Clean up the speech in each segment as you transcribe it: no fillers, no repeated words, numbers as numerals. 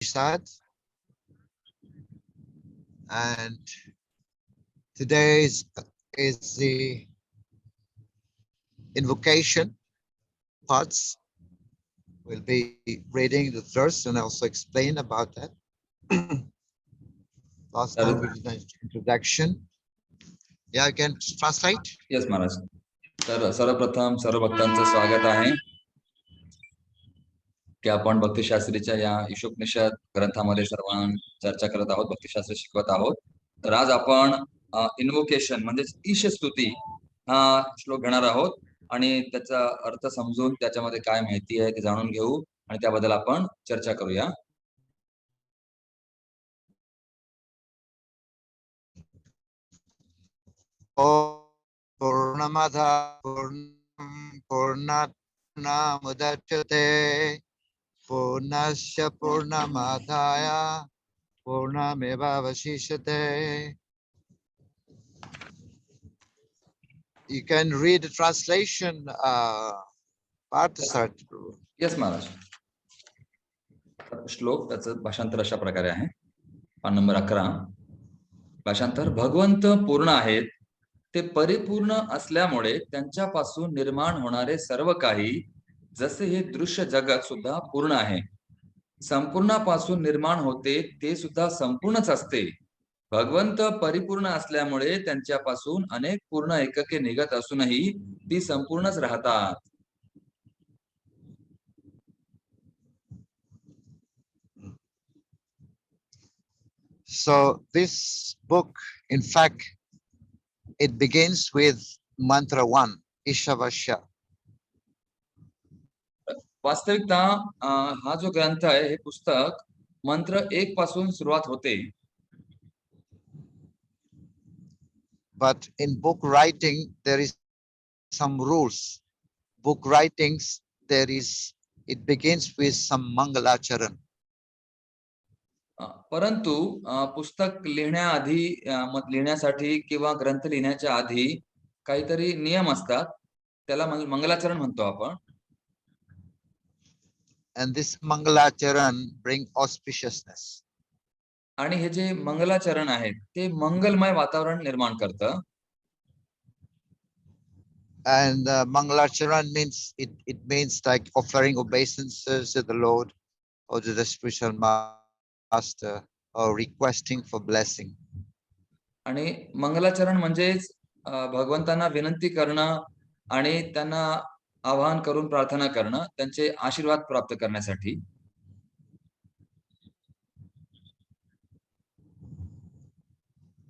Ishopnishad, and today is the invocation parts. We'll be reading the verse and also explain about that. Last time we did an introduction. Yeah, I can translate. Yes, Maharaj. तर सर्वप्रथम सर्व भक्तांचं स्वागत आहे की आपण भक्तिशास्त्रीच्या या ईशोपनिषद ग्रंथामध्ये सर्वांना चर्चा करत आहोत, भक्तिशास्त्र शिकवत आहोत. तर आज आपण इन्व्होकेशन म्हणजेच ईशस्तुती हा श्लोक घेणार आहोत आणि त्याचा अर्थ समजून त्याच्यामध्ये काय माहिती आहे ते जाणून घेऊ आणि त्याबद्दल आपण चर्चा करूया. पूर्णमदा पूर्णमुदच्यते पूर्णस्य पूर्णमादाय पूर्णमेवावशिष्यते. You can read the translation, Parthasarth. Yes, Maharaj. श्लोक त्याचं भाषांतर अशा प्रकारे आहे. पान नंबर 11. भाषांतर. भगवंत पूर्ण आहेत, ते परिपूर्ण असल्यामुळे त्यांच्यापासून निर्माण होणारे सर्व काही, जसे हे दृश्य जगत सुद्धा पूर्ण आहे. संपूर्णापासून निर्माण होते ते सुद्धा संपूर्णच असते. भगवंत परिपूर्ण असल्यामुळे त्यांच्यापासून अनेक पूर्ण एकके निघत असूनही ती संपूर्णच राहतात. So this book, in fact, it begins with mantra 1, Ishavasya. वास्तविकता हा जो ग्रंथ आहे, हे पुस्तक मंत्र 1 पासून सुरुवात होते. But in book writing, there is some rules. Book writings, it begins with some Mangalacharan. परंतु पुस्तक लिहिण्याआधी लिहिण्यासाठी किंवा ग्रंथ लिहिण्याच्या आधी काहीतरी नियम असतात, त्याला मंगलाचरण म्हणतो आपण. And this Mangalacharan bring auspiciousness. आणि हे जे मंगलाचरण आहे ते मंगलमय वातावरण निर्माण करतं. And Mangalacharan means it means like offering obeisances to the Lord or to the spiritual master or requesting for blessing. आणि मंगलाचरण म्हणजेच भगवंतांना विनंती करणं आणि त्यांना आवाहन करून प्रार्थना करणं, त्यांचे आशीर्वाद प्राप्त करण्यासाठी.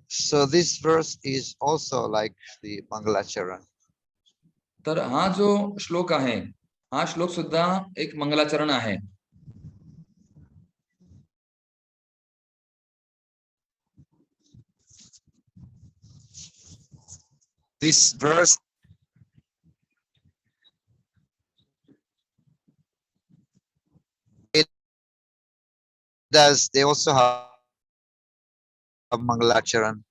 So this verse is also like the Mangalacharan. तर हा जो श्लोक आहे, हा श्लोक सुद्धा एक मंगलाचरण आहे. This verse they also have Mangalacharan.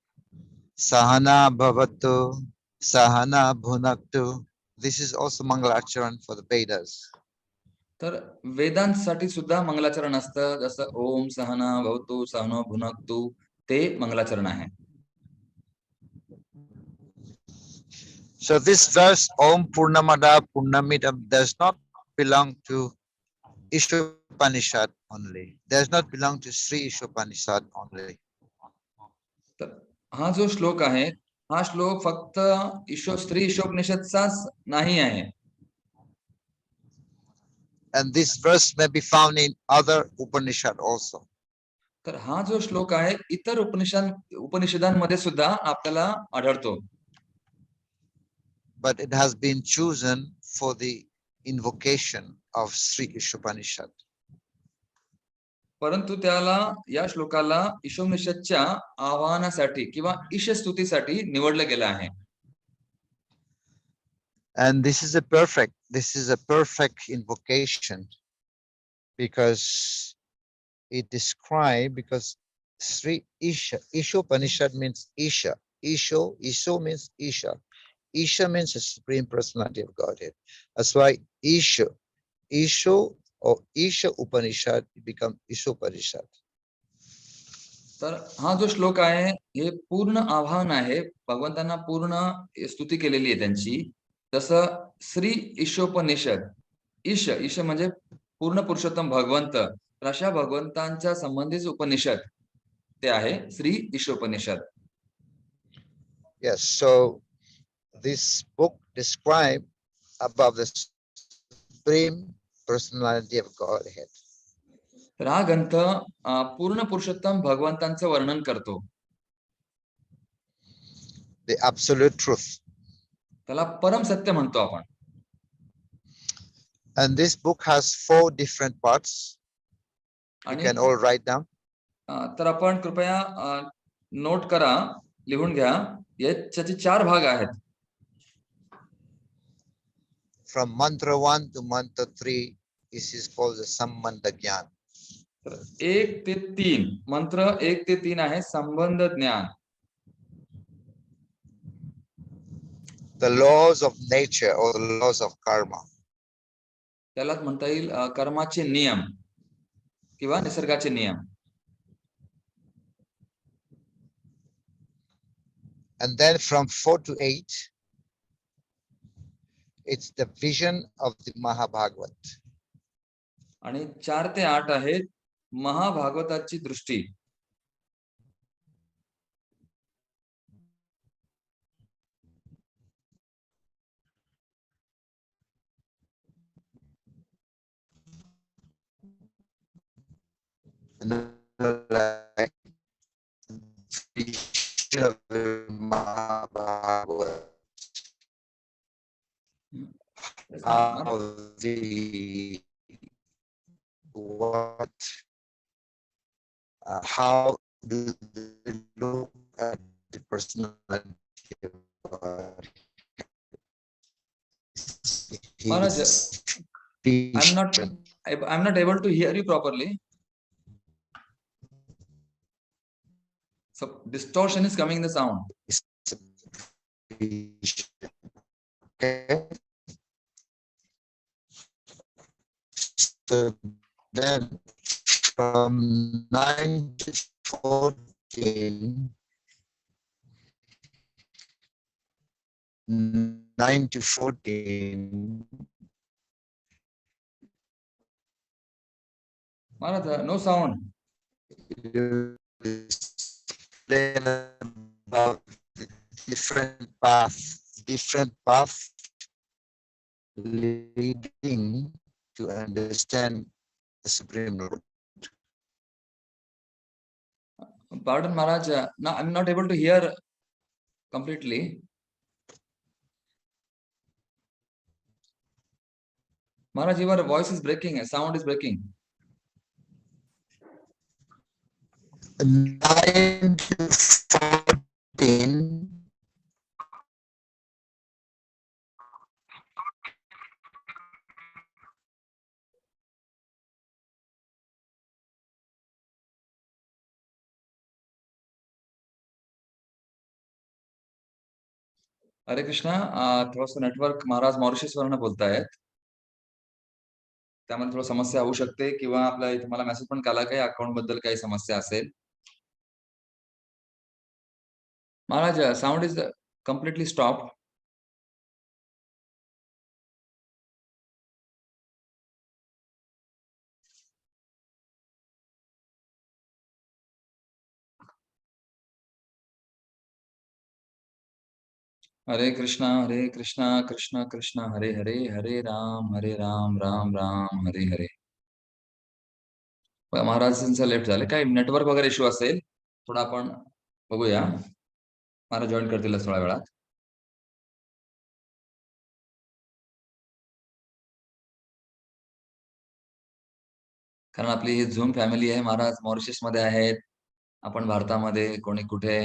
Sahana bhavatu, Sahana bhunaktu. This is also Mangalacharan for the Vedas. तर वेदांसाठी सुद्धा मंगलाचरण असतं, जसं ओम सहना भवतु सहनो भुनक्तु, ते मंगलाचरण आहे. So this verse Om Purnamada Purnamidam does not belong to Ishopnishad only. Does not belong to Sri Ishopnishad only. तर हा जो श्लोक आहे, हा श्लोक फक्त श्री ईशोपनिषदचाच नाही आहे. And this verse may be found in other Upanishad also. तर हा जो श्लोक आहे इतर उपनिषदांमध्ये सुद्धा आपल्याला आढळतो. But it has been chosen for the invocation of Sri Ishopnishad. परंतु त्याला या श्लोकाला ईशोपनिषदच्या आवाहनासाठी किंवा ईशस्तुतीसाठी निवडलं गेलं आहे. And this is a perfect invocation because it describes, because Sri Ishopnishad means Isha. Isho means Isha. Isha means the Supreme Personality of Godhead. That's why Isho or Isha Upanishad, it becomes Ishopnishad. तर हा जो श्लोक आहे हे पूर्ण आव्हान आहे, भगवंतांना पूर्ण स्तुती केलेली आहे त्यांची. तसं श्री ईशोपनिषद, ईश म्हणजे पूर्ण पुरुषोत्तम भगवंत, तर अशा भगवंतांच्या संबंधित उपनिषद ते आहे Shri Ishopanishad. Yes, so this book describes about the Supreme Personality of Godhead. तर हा ग्रंथ पूर्ण पुरुषोत्तम भगवंतांचं वर्णन करतो. The absolute truth. त्याला परम सत्य म्हणतो आपण. And this book has 4 different parts. You can all write down. तर आपण कृपया नोट करा, लिहून घ्या. याचे 4 भाग आहेत. From mantra 1 to mantra 3, this is called the Sambandha Gyan. 1 ते 3, मंत्र 1 ते 3 आहे संबंध ज्ञान. The laws of nature or the laws of karma. त्यालाच म्हणता येईल कर्माचे नियम किंवा निसर्गाचे नियम. And then from 4 to 8, it's the vision of the Mahabhagavat. आणि 4 ते 8 आहेत महाभागवताची दृष्टी. And like vision of the Mahabhagavat. How the what how do they look at the personality of God? Maharaj, I'm not able to hear you properly. So distortion is coming in the sound. Okay. So then from 9 to 14, 9 to 14. Maharaj, no sound. You explain about the different path leading to understand the Supreme Lord. Pardon, Maharaj. No, I'm not able to hear completely. Maharaj, your voice is breaking. Sound is breaking. 9 to 14. हरे कृष्णा. थोडंसं network महाराज Mauritius वरनं बोलतायत, त्यामध्ये थोडी समस्या होऊ शकते किंवा आपल्या इथे मला मेसेज पण आला काही अकाउंट बद्दल काही समस्या असेल. महाराज, साउंड इज completely stopped. हरे कृष्णा कृष्ण कृष्ण हरे हरे, हरे राम राम राम हरे हरे. महाराजांचं लेफ्ट झालं. काही नेटवर्क वगैरे इश्यू असेल, थोडा आपण बघूया. महाराज जॉईन करतील थोड्या वेळात. कारण आपली ही झूम फॅमिली आहे. महाराज मॉरिशस मध्ये आहेत, आपण भारतामध्ये, कोणी कुठे,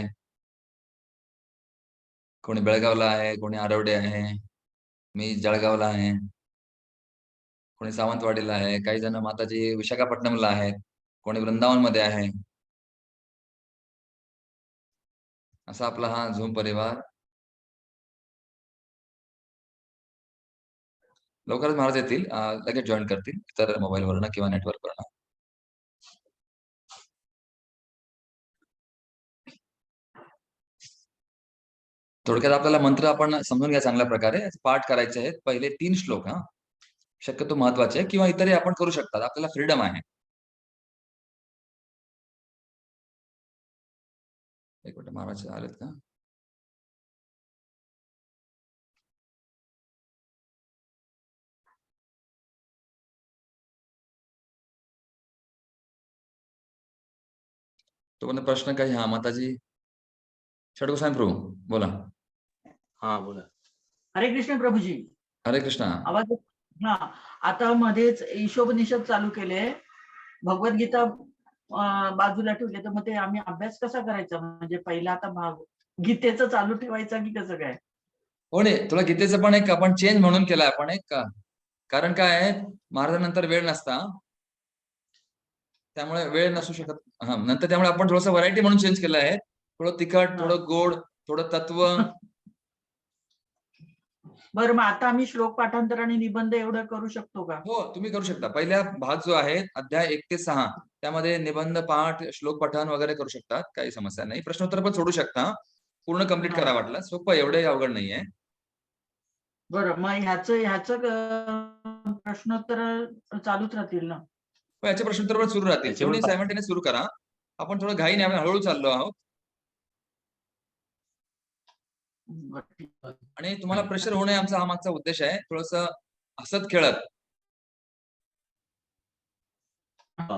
कोणी बेळगावला आहे, कोणी आरवडे आहे, मी जळगावला आहे, कोणी सावंतवाडीला आहे, काही जण माताजी विशाखापट्टणमला आहेत, कोणी वृंदावन मध्ये आहे. असा आपला हा झूम परिवार. लवकरच महाराज येतील, लगेच जॉईन करतील इतर मोबाईलवरनं किंवा नेटवर्कवरनं. थोडक्यात आपल्याला मंत्र आपण समजून घ्या चांगल्या प्रकारे, पाठ करायचे आहेत. पहिले 3 श्लोक शक्यतो महत्वाचे आहे, किंवा इतरही आपण करू शकतात, आपल्याला फ्रीडम आहे. एक मिनिट, महाराज आलेत का? तो प्रश्न काही? हा माताजी षडगोस्वामी प्रभू बोला. हा बोला. हरे कृष्ण प्रभूजी. हरे कृष्णा. आवाज? हा, आता मध्येच ईशोपनिषद चालू केले, भगवद्गीता बाजूला ठेवले, तर मग ते आम्ही अभ्यास कसा करायचा? म्हणजे पहिला आता भाग गीतेचं चालू ठेवायचा की कसं काय? हो नाही, तुला गीतेचं पण एक आपण चेंज म्हणून केलाय आपण एक, कारण काय आहे, महाराजांनंतर वेळ नसता, त्यामुळे वेळ नसू शकत. हा, नंतर त्यामुळे आपण थोडस व्हरायटी म्हणून चेंज केलं आहे. थोडं तिखट, थोडं गोड, थोडं तत्व. बरं, मग आता आम्ही श्लोक पाठांतर आणि निबंध एवढं करू शकतो का? हो, तुम्ही करू शकता. पहिला भाग जो आहे अध्याय 1 ते 6, त्यामध्ये निबंध पाठ, श्लोक पठण वगैरे करू शकतात, काही समस्या नाही. प्रश्नोत्तर पण सोडू शकता, पूर्ण कम्प्लीट करा वाटलं. सोपं, एवढे अवघड नाहीये. बरं, मग ह्याचं प्रश्नोत्तर चालूच राहतील ना? याचे प्रश्नोत्तर पण सुरू राहतील, दोन्ही सायमल्टेनियस सुरू करा. आपण थोडं घाई नाही, आपण हळूहळू चाललो आहोत. आणि तुम्हाला प्रेशर होणे आमचा हा मागचा उद्देश आहे, थोडस हसत खेळत. हा,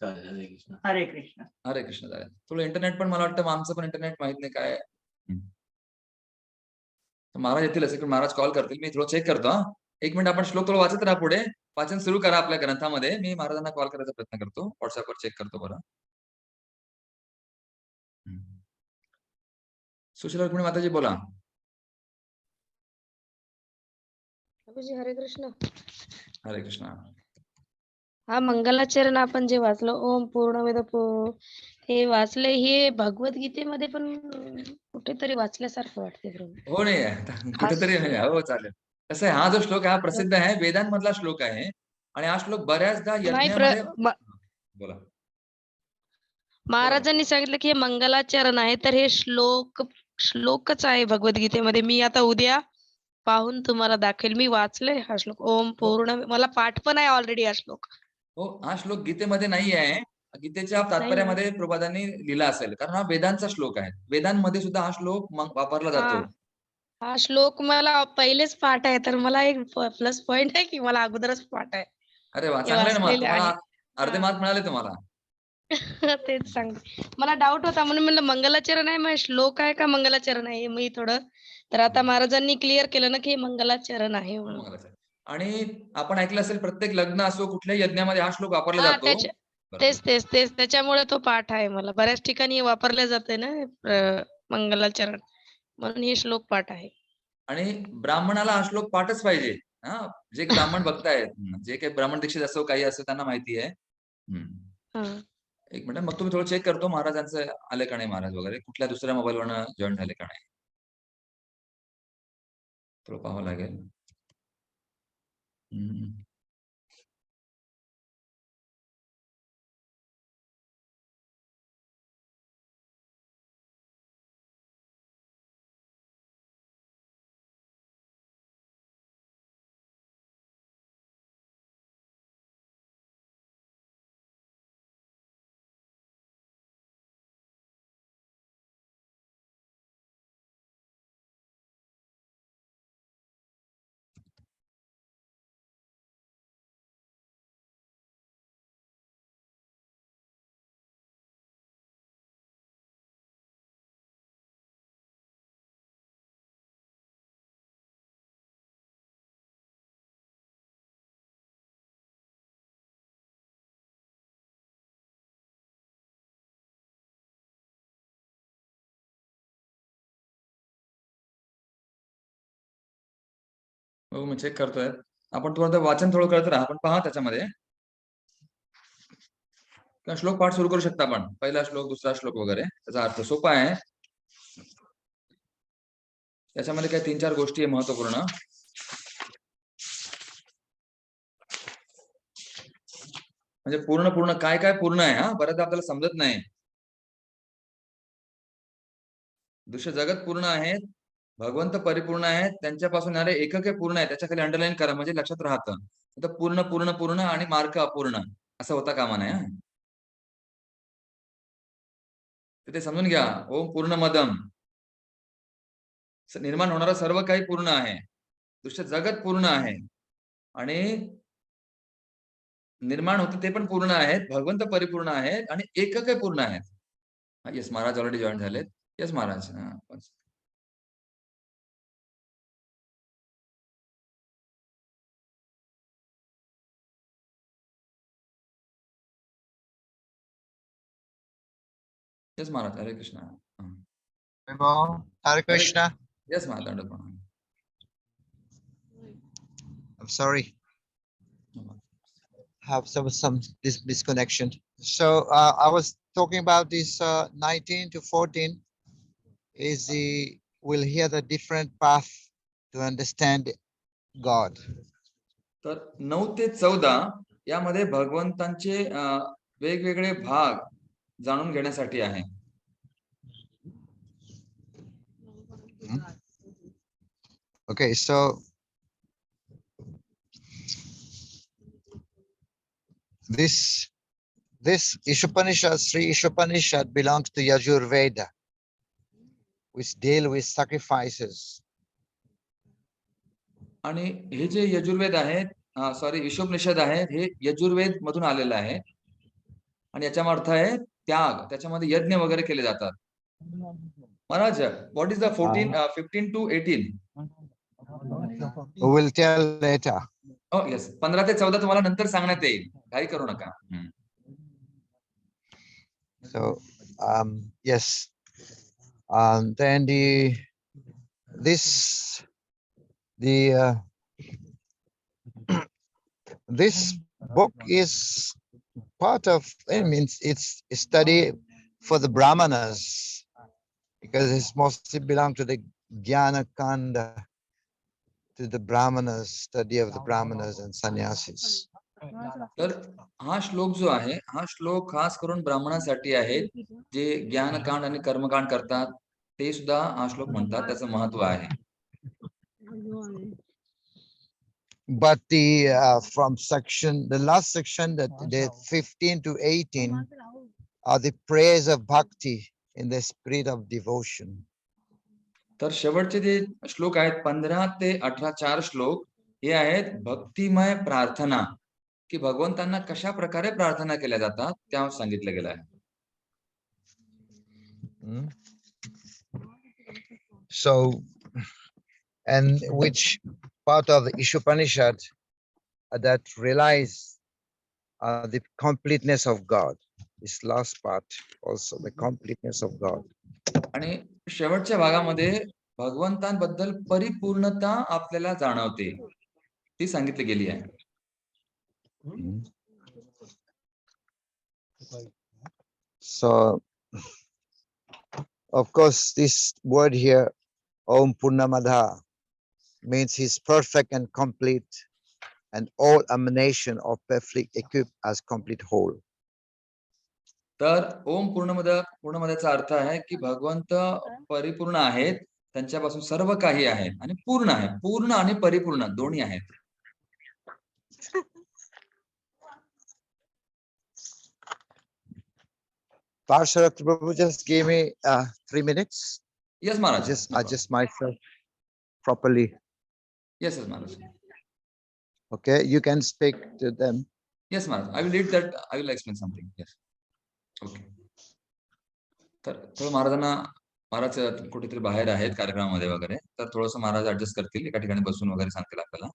हरे कृष्ण. हरे कृष्ण. हरे कृष्ण. चालेल. थोडं इंटरनेट पण मला वाटतं आमचं पण इंटरनेट माहित नाही काय. महाराज येतील असे, महाराज कॉल करतील, मी थोडं चेक करतो. एक मिनिट, आपण श्लोक थोडं वाचत राहा, पुढे वाचन सुरू करा आपल्या ग्रंथामध्ये. मी महाराजांना कॉल करायचा प्रयत्न करतो, व्हॉट्सअपवर चेक करतो बरं. सुशीला रुक्मिणी माताजी बोला. हरे कृष्ण. हरे कृष्ण. हा मंगलाचरण आपण जे वाचलं, ओम पूर्णवेद हे वाचले, हे भगवद्गीतेमध्ये पण कुठेतरी वाचल्यासारखं वाटते प्रभू. हो नाही, कुठेतरी हो चालेल. कसं आहे, हा जो श्लोक आहे हा प्रसिद्ध आहे, वेदांमधला श्लोक आहे, आणि हा श्लोक बऱ्याचदा यज्ञामध्ये. बोला. महाराजांनी सांगितलं की हे मंगलाचरण आहे, तर हे श्लोकच आहे भगवद्गीतेमध्ये. मी आता उद्या पाहून तुम्हाला दाखवेल. मी वाचलंय हा श्लोक, ओम पूर्ण, मला पाठ पण आहे ऑलरेडी हा श्लोक. हो, हा श्लोक गीतेमध्ये नाही आहे. गीतेच्या तात्पर्यामध्ये प्रभुपादांनी लिहिला असेल, कारण हा वेदांचा श्लोक आहे. वेदांमध्ये सुद्धा हा श्लोक वापरला जातो. हा श्लोक मला पहिलेच पाठ आहे, तर मला एक प्लस पॉइंट आहे की मला अगोदरच पाठ आहे. अरे वा, चांगलं ना. मग तुम्हाला अर्धे मार्क मिळाले तुम्हाला. तेच सांगते, मला डाऊट होता म्हणून म्हणलं मंगलाचरण आहे, मग श्लोक आहे का मंगलाचरण आहे, मी थोडं, तर आता महाराजांनी क्लिअर केलं ना की हे मंगलाचरण आहे म्हणून. आणि आपण ऐकलं असेल, प्रत्येक लग्न असो, कुठल्याही यज्ञामध्ये हा श्लोक वापरला जातो. तेच त्याच्यामुळे तो पाठ आहे मला. बऱ्याच ठिकाणी वापरले जाते ना मंगलाचरण, म्हणून हे श्लोक पाठ आहे. आणि ब्राह्मणाला हा श्लोक पाठच पाहिजे. जे ब्राह्मण बघतायत, जे काही ब्राह्मण दीक्षित असो, काही असो, त्यांना माहिती आहे. एक मिनिट, मग तुम्ही थोडं चेक करतो महाराजांचं आले का नाही, महाराज वगैरे कुठल्या दुसऱ्या मोबाईलवरनं जॉईन झाले का नाही, थोडं पाहावं लागेल. हो, मी चेक करतोय. आपण थोडं वाचन थोडं करत राहा, आपण पहा त्याच्यामध्ये श्लोक पाठ सुरू करू शकता आपण. पहिला श्लोक, दुसरा श्लोक वगैरे, त्याचा अर्थ सोपा आहे. त्याच्यामध्ये काही 3-4 गोष्टी आहे महत्वपूर्ण. म्हणजे पूर्ण काय काय पूर्ण आहे हा, बऱ्याचदा आपल्याला समजत नाही. दृश्य जगत पूर्ण आहेत, भगवंत परिपूर्ण आहेत, त्यांच्यापासून येणारे एकके पूर्ण आहे. त्याच्या खाली अंडरलाईन करा म्हणजे लक्षात राहतं. तर पूर्ण आणि मार्ग अपूर्ण असं होता कामा नये. ते समजून घ्या. ओम पूर्ण मदम, निर्माण होणारं सर्व काही पूर्ण आहे, दृश्य जगत पूर्ण आहे आणि निर्माण होतं ते पण पूर्ण आहेत, भगवंत परिपूर्ण आहेत आणि एकके पूर्ण आहेत. येस महाराज ऑलरेडी जॉईन झालेत. Yes Maharaj. Yes Maharaj. Hare Krishna. Hare Krishna. Yes Maharaj. I'm sorry. Have some disconnection. So I was talking about this 19 to 14 is we'll hear the different path to understand God. तर 9 ते 14 यामध्ये भगवंतांचे वेगवेगळे भाग जाणून घेण्यासाठी आहे. Okay, so this Ishopnishad, Sri Ishopnishad belongs to Yajurveda, which deal with sacrifices. आणि हे जे यजुर्वेद आहेत, सॉरी इशोपनिषद आहे, हे यजुर्वेद मधून आलेलं आहे आणि याचा अर्थ आहे त्याग. त्याच्यामध्ये यज्ञ वगैरे केले जातात. महाराज, what is the 15 to 18? We will tell later. Oh yes, 15 ते 14 तुम्हाला नंतर सांगण्यात येईल, काही करू नका. So yes, then this book is part of, I mean, it's a study for the Brahmanas because it's mostly belong to the Jnana Kanda, to the Brahmanas, study of the Brahmanas and sannyasis. तर हा श्लोक जो आहे, हा श्लोक खास करून ब्राह्मणांसाठी आहे, जे ज्ञानकांड आणि कर्मकांड करतात. ते सुद्धा हा श्लोक म्हणतात, त्याचं महत्व आहे. But from the last section, that the 15 to 18 are the prayers of bhakti in the spirit of devotion. तर शेवटचे जे श्लोक आहेत 15 ते 18 4 श्लोक हे आहेत भक्तिमय प्रार्थना, की भगवंतांना कशा प्रकारे प्रार्थना केल्या जातात त्यावर सांगितलं गेलं आहे. So, and which part of the Ishopnishad that realize the completeness of God. This last part also, the completeness of God. आणि शेवटच्या भागामध्ये भगवंतांबद्दल परिपूर्णता आपल्याला जाणवते, ती सांगितली गेली आहे. So, of course, this word here, Om Purnamada, means he's perfect and complete, and all emanation of perfectly equipped as complete whole. तर ओम पूर्णमदाचा अर्थ आहे की भगवंत परिपूर्ण आहेत, त्यांच्यापासून सर्व काही आहे आणि पूर्ण आहे. पूर्ण आणि परिपूर्ण दोन्ही आहेत. Parsharath Prabhu, just give me 3 minutes. Yes, Maharaj. Adjust myself properly. Yes, Maharaj. Okay, you can speak to them. Yes, Maharaj. I will read that. I will explain something. Yes. Okay. तर थोडं महाराज कुठेतरी बाहेर आहेत कार्यक्रमामध्ये वगैरे, तर थोडंसं महाराज adjust करतील, एका ठिकाणी बसून वगैरे सांगतील आपल्याला.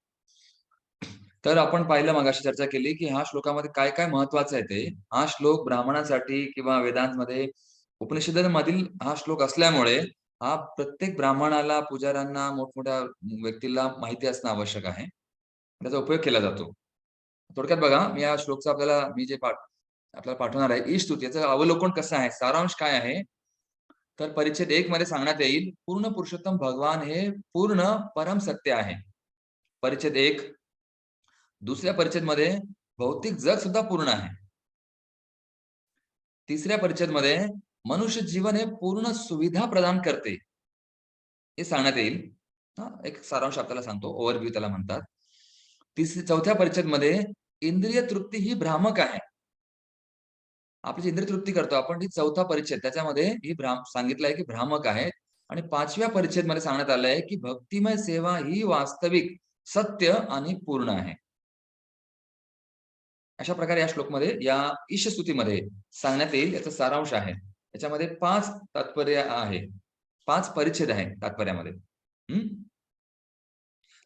तर आपण पाहिलं, मगाशी चर्चा केली की ह्या श्लोकामध्ये काय काय महत्वाचं आहे. ते हा श्लोक ब्राह्मणांसाठी किंवा वेदांतमध्ये उपनिषदांमधील हा श्लोक असल्यामुळे हा प्रत्येक ब्राह्मणाला, पुजाऱ्यांना, मोठमोठ्या व्यक्तीला माहिती असणं आवश्यक आहे. त्याचा उपयोग केला जातो. थोडक्यात बघा, मी या श्लोकचा आपल्याला जे आपल्याला पाठवणार आहे ईश स्तुती, याचं अवलोकन कसं आहे, सारांश काय आहे. तर परिच्छेद 1 मध्ये सांगण्यात येईल पूर्ण पुरुषोत्तम भगवान हे पूर्ण परम सत्य आहे. परिच्छेद 1. दुसऱ्या परिच्छेद मध्ये भौतिक जग सुद्धा पूर्ण आहे. तिसऱ्या परिच्छेद मध्ये मनुष्य जीवन हे पूर्ण सुविधा प्रदान करते हे सांगण्यात येईल. एक सारांश आपल्याला सांगतो, ओव्हरव्ह्यू त्याला म्हणतात. चौथ्या परिच्छेद मध्ये इंद्रिय तृप्ती ही भ्रामक आहे. आपली जी इंद्रिय तृप्ती करतो आपण, ही चौथा परिच्छेद त्याच्यामध्ये ही सांगितलं आहे की भ्रामक आहे. आणि 5व्या परिच्छेद मध्ये सांगण्यात आलं आहे की भक्तिमय सेवा ही वास्तविक, सत्य आणि पूर्ण आहे. अशा प्रकारे या श्लोकमध्ये, या ईशस्तुतीमध्ये सांगण्यात येईल. याचा सारांश आहे. याच्यामध्ये 5 तात्पर्य आहे, 5 परिच्छेद आहे तात्पर्यामध्ये.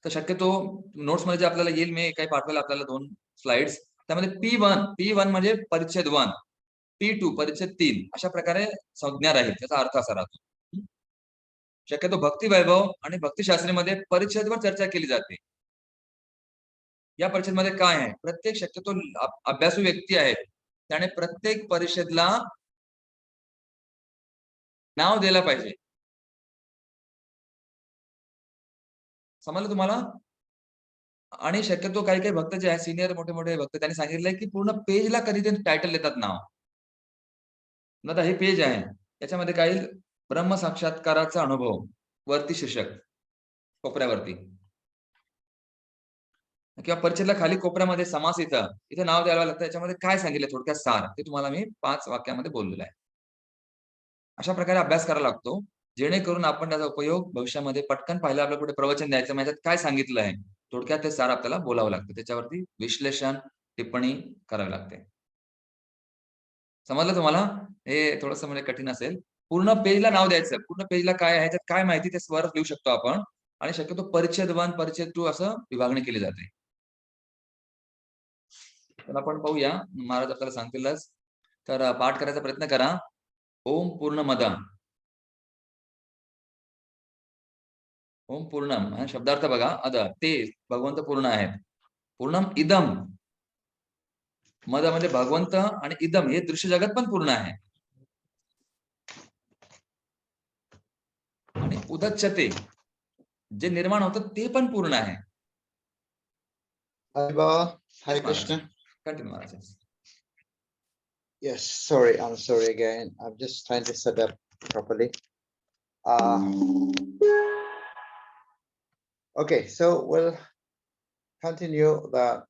तर शक्यतो नोट्स मध्ये जे आपल्याला येईल, मी काही पाठवलं आपल्याला 2 स्लाइड्स. त्यामध्ये P1 म्हणजे परिच्छेद 1, P2 परिच्छेद 3 अशा प्रकारे संज्ञा राहील, त्याचा अर्थ असा राहतो. शक्यतो भक्ती वैभव आणि भक्तिशास्त्रीमध्ये परिच्छेदवर चर्चा केली जाते. या परिच्छेदमध्ये काय आहे, प्रत्येक शक्यतो अभ्यासू व्यक्ती आहेत, त्याने प्रत्येक परिच्छेदला नाव द्यायला पाहिजे. समजलं तुम्हाला? आणि शक्यतो काही काही भक्त जे आहेत, सिनियर मोठे मोठे भक्त, त्यांनी सांगितलंय की पूर्ण पेजला कधी ते टायटल देतात नाव. आता हे पेज आहे, त्याच्यामध्ये काही ब्रह्म साक्षात्काराचा अनुभव वरती शीर्षक कोपऱ्यावरती, किंवा परिच्छेदला खाली कोपऱ्यामध्ये समास इथे नाव द्यावं लागतं. त्याच्यामध्ये काय सांगितलं थोडक्यात सार, ते तुम्हाला मी 5 वाक्यामध्ये बोललेलं आहे. अशा प्रकारे अभ्यास करायला लागतो, जेणेकरून आपण त्याचा उपयोग भविष्यामध्ये पटकन पाहिलं, आपल्याला कुठे प्रवचन द्यायचं, माझ्यात काय सांगितलं आहे, थोडक्यात ते सार आपल्याला बोलावं लागतं. त्याच्यावरती विश्लेषण, टिप्पणी करावी लागते. समजलं तुम्हाला? हे थोडंसं म्हणजे कठीण असेल. पूर्ण पेजला नाव द्यायचं, पूर्ण पेजला काय आहे, त्यात काय माहिती, ते स्वर लिहू शकतो आपण. आणि शक्यतो परिच्छेद 1, परिच्छेद 2 असं विभागणी केली जाते. तर आपण पाहूया, महाराज आपल्याला सांगतीलच. तर पाठ करायचा प्रयत्न करा. ओम पूर्णमद, ओम पूर्णम शब्दार्थ बघा. अद ते भगवंत पूर्ण आहेत. पूर्णम इदम, मद म्हणजे भगवंत, आणि इदम हे दृश्य जगत पण पूर्ण आहे. आणि उदच्यते जे निर्माण होतं ते पण पूर्ण आहे. Hare Krishna. Continue, Maharaj. Yes, sorry, I'm sorry again. I'm just trying to set up properly. Okay, so we'll continue the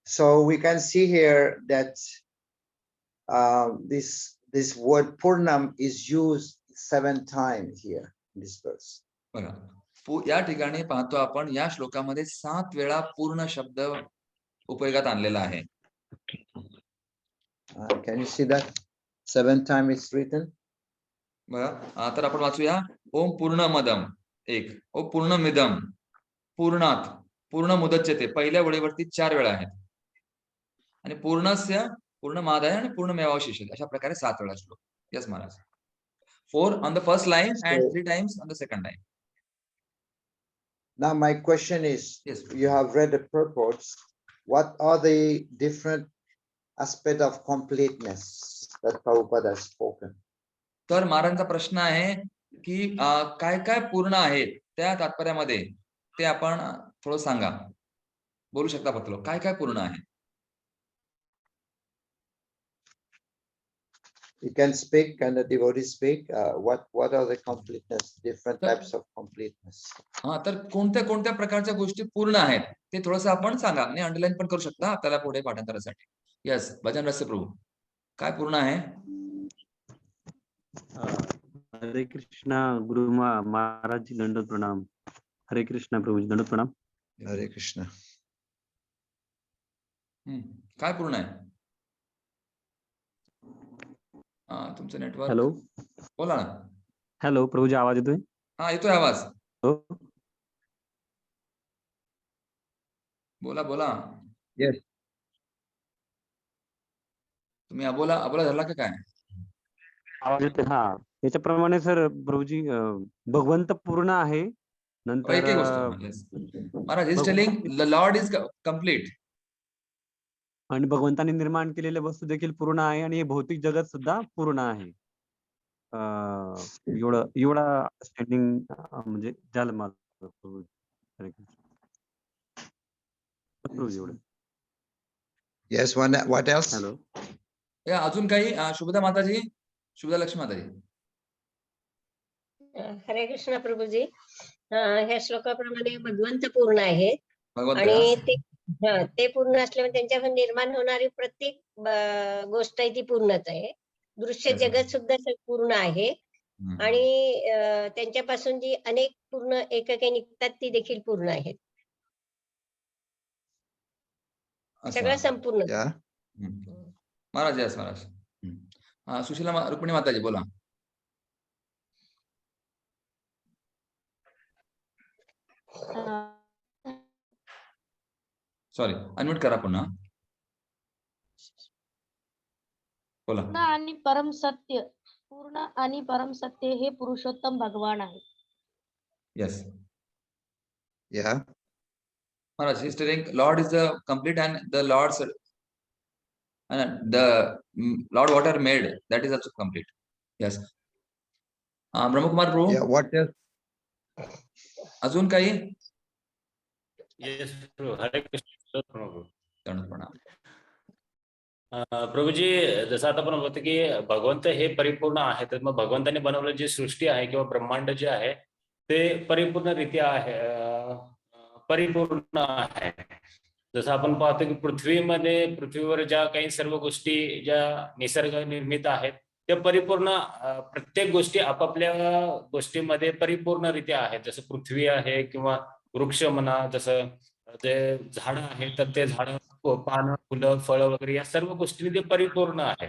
so we can see here that this word Purnam is used 7 times here in this verse. बघा, या ठिकाणी पाहतो आपण, या श्लोकामध्ये 7 वेळा पूर्ण शब्द उपयोगात आणलेला आहे. Can you see that 7 times it's written? बघा, तर आपण वाचूया. ओम पूर्णमदम 1, ओम पूर्णमिदम, पूर्णात, पूर्ण मुदच्यते पहिल्या ओळीवरती 4 वेळा आहेत. आणि पूर्णस्य, पूर्णमादाय आणि पूर्णमेवावशिष्यते अशा प्रकारे 7 वेळा श्लोक. Yes Maharaj. 4 on the first line and 3 times on the second line. Now my question is, Yes. you have read the purports. What are the different aspects of completeness that Prabhupada has spoken? तर महाराजांचा प्रश्न आहे की काय काय पूर्ण आहे त्या तात्पर्यामध्ये, ते आपण थोडं सांगा. बोलू शकता फक्त लोक, काय काय पूर्ण आहे. You can speak, can the devotee speak? What are the completeness, different types of completeness? तर कोणत्या कोणत्या प्रकारच्या गोष्टी पूर्ण आहेत ते थोडंसं आपण सांगा, आणि अंडरलाईन पण करू शकता आपल्याला पुढे पाठांतरासाठी. यस, भजन रस्य प्रभू, काय पूर्ण आहे. हरे कृष्णा गुरु महाराज जी, दंडवत प्रणाम. हरे कृष्णा प्रभू जी, दंडवत प्रणाम. Hare Krishna. काय पूर्ण आहे. तुमचं नेटवर्क. हॅलो, बोला ना. हॅलो प्रभूजी, आवाज येतोय? हा, येतोय आवाज. हो, बोला बोला. Yes. तुम्ही अबोला धरला का काय. आवाज येतोय. हा, याच्याप्रमाणे सर प्रभूजी, भगवंत पूर्ण आहे नंतर एक गोष्ट yes. Maharaj is telling the Lord is complete. आणि भगवंताने निर्माण केलेल्या वस्तू देखील पूर्ण आहे आणि हे भौतिक जगत सुद्धा पूर्ण आहे. एवढा अंडरस्टँडिंग म्हणजे झालं मला. हरे कृष्ण. प्रभूजी एवढं. Yes, what else? हॅलो. अजून काही शुभदा माताजी, शुभदा लक्ष्मी माताजी. हरे कृष्ण प्रभूजी. ह्या श्लोकाप्रमाणे भगवंत पूर्ण आहेत भगवंत आणि ते पूर्ण असल्यामुळे त्यांच्यावर निर्माण होणारी प्रत्येक गोष्ट आहे ती पूर्णच आहे. दृश्य Yes. जगत सुद्धा पूर्ण आहे आणि त्यांच्यापासून जी अनेक पूर्ण एकके निघतात ती देखील पूर्ण आहेत. सगळं संपूर्ण. Yeah. महाराज यस महाराज. सुशीला रुक्मिणी माताजी बोला. सॉरी अनम्यूट करा पुन्हा. बोला. पूर्ण आणि परम सत्य, पूर्ण आणि परम सत्य हे पुरुषोत्तम भगवान आहे. Yes. Yeah. Maharaj, he is telling Lord is the complete and the Lord's and the Lord whatever made that is also complete. Yes. Brahmakumar Prabhu. Yeah. What else? अजून काही? येस प्रभू. हरे कृष्ण प्रभू. प्रणाम. प्रभूजी जसं आता आपण बघतो की भगवंत हे परिपूर्ण आहे, तर मग भगवंताने बनवलेली जी सृष्टी आहे किंवा ब्रह्मांड जे आहे ते परिपूर्णरित्या आहे, परिपूर्ण आहे. जसं आपण पाहतो की पृथ्वीवर ज्या काही सर्व गोष्टी ज्या निसर्ग निर्मित आहेत त्या परिपूर्ण, प्रत्येक गोष्टी आपापल्या गोष्टीमध्ये परिपूर्णरित्या आहेत. जसं पृथ्वी आहे किंवा वृक्ष म्हणा, जसं ते झाडं आहेत तर ते झाडं, पानं, फुलं, फळं वगैरे या सर्व गोष्टी ते परिपूर्ण आहे.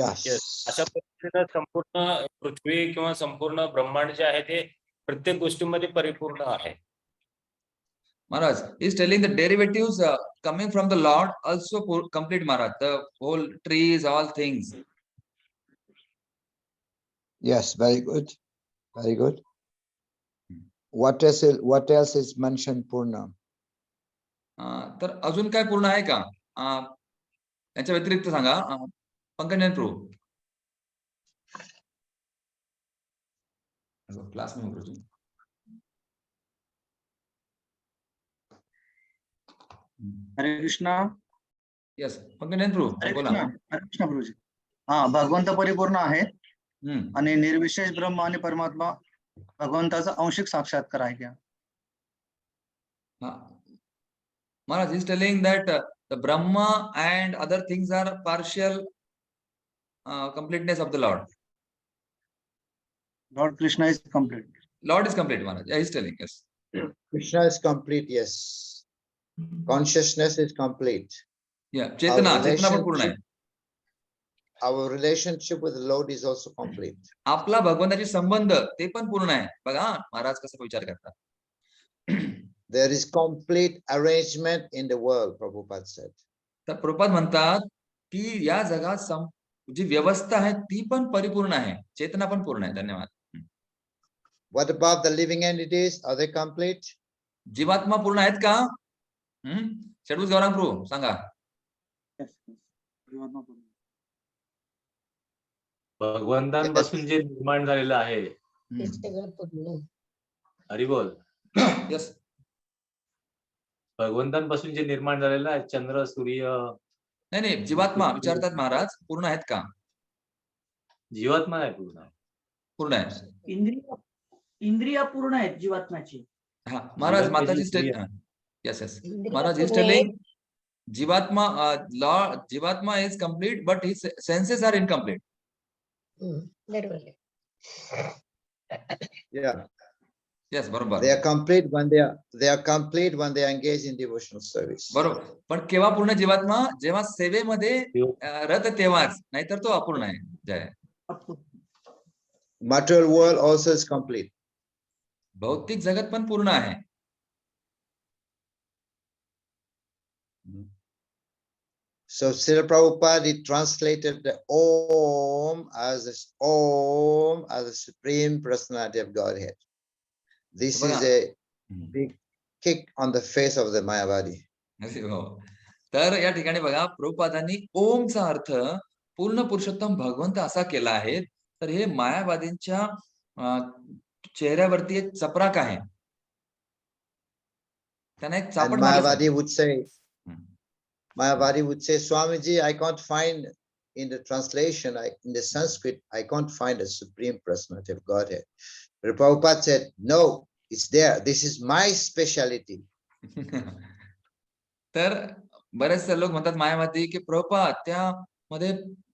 अशा पद्धतीनं संपूर्ण पृथ्वी किंवा संपूर्ण ब्रह्मांड जे आहे ते प्रत्येक गोष्टीमध्ये परिपूर्ण आहे. Maharaj is telling the derivatives coming from the Lord also complete, Maharaj. The whole trees, all things. Yes, very good. Very good. What else is mentioned Purna? तर अजून काय पूर्ण आहे का? त्याच्या व्यतिरिक्त सांगा पंकज प्रभू. क्लास में प्रभू. हरे कृष्णा. यस पंकज प्रभू बोला. हरे कृष्णा प्रभूजी. भगवंत परिपूर्ण आहेत आणि निर्विशेष ब्रह्म आणि परमात्मा भगवंताचा अंशिक साक्षात्कार आहे क्या? Maharaj is telling that the Brahma and other things are partial completeness of the Lord. Lord Krishna is complete. Lord is complete, Maharaj. Yeah, he is telling, yes. Krishna is complete, yes. Consciousness is complete. Yeah, चेतना पण पूर्ण आहे. Our relationship with the Lord is also complete. आपला भगवंताची संबंध ते पण पूर्ण आहे. बघा महाराज कसा विचार करतात. There is complete arrangement in the world, Prabhupada said. तर प्रभुपाद म्हणतात की या जगात जी व्यवस्था आहे ती पण परिपूर्ण आहे, चेतना पण पूर्ण आहे. धन्यवाद. What about the living entities? Are they complete? जीवात्मा पूर्ण आहेत का? षडभुज गौरांग प्रभू सांगा. भगवंतांपासून जे निर्माण झालेलं आहे हरी बोल. यस. भगवंतांपासून जे निर्माण झालेलं आहे चंद्र, सूर्य. नाही जीवात्मा विचारतात महाराज पूर्ण आहेत का? जीवात्मा आहे पूर्ण आहे. इंद्रिय पूर्ण आहेत जीवात्म्याची. महाराज माताजी statement. Yes yes. Maharaj is telling जीवात्मा is complete but his senses are incomplete. Yeah. Yes, बरोबर. They are complete when they engage in devotional service. बरोबर. पण केव्हा पूर्ण जीवात्मा? जेव्हा सेवेमध्ये रत तेव्हाच, नाहीतर तो अपूर्ण आहे. जय. Material world also is complete. भौतिक जगत पण पूर्ण आहे. So Srila Prabhupada, he translated the Om as the Supreme Personality of Godhead. This is a big kick on the face of the Mayavadi. तर या ठिकाणी बघा, प्रभुपादांनी ओमचा अर्थ पूर्ण पुरुषोत्तम भगवंत असा केला आहे. तर हे मायावादींच्या चेहऱ्यावरती एक चपराक आहे. त्यांना एक चापट Mayavadi would say, Swamiji, I can't find in the translation, in the Sanskrit, I can't find a Supreme Personality of Godhead. But Prabhupada said, no, it's there. This is my speciality. तर बरेचसे लोक म्हणतात मायावादी की प्रभुपाद त्यामध्ये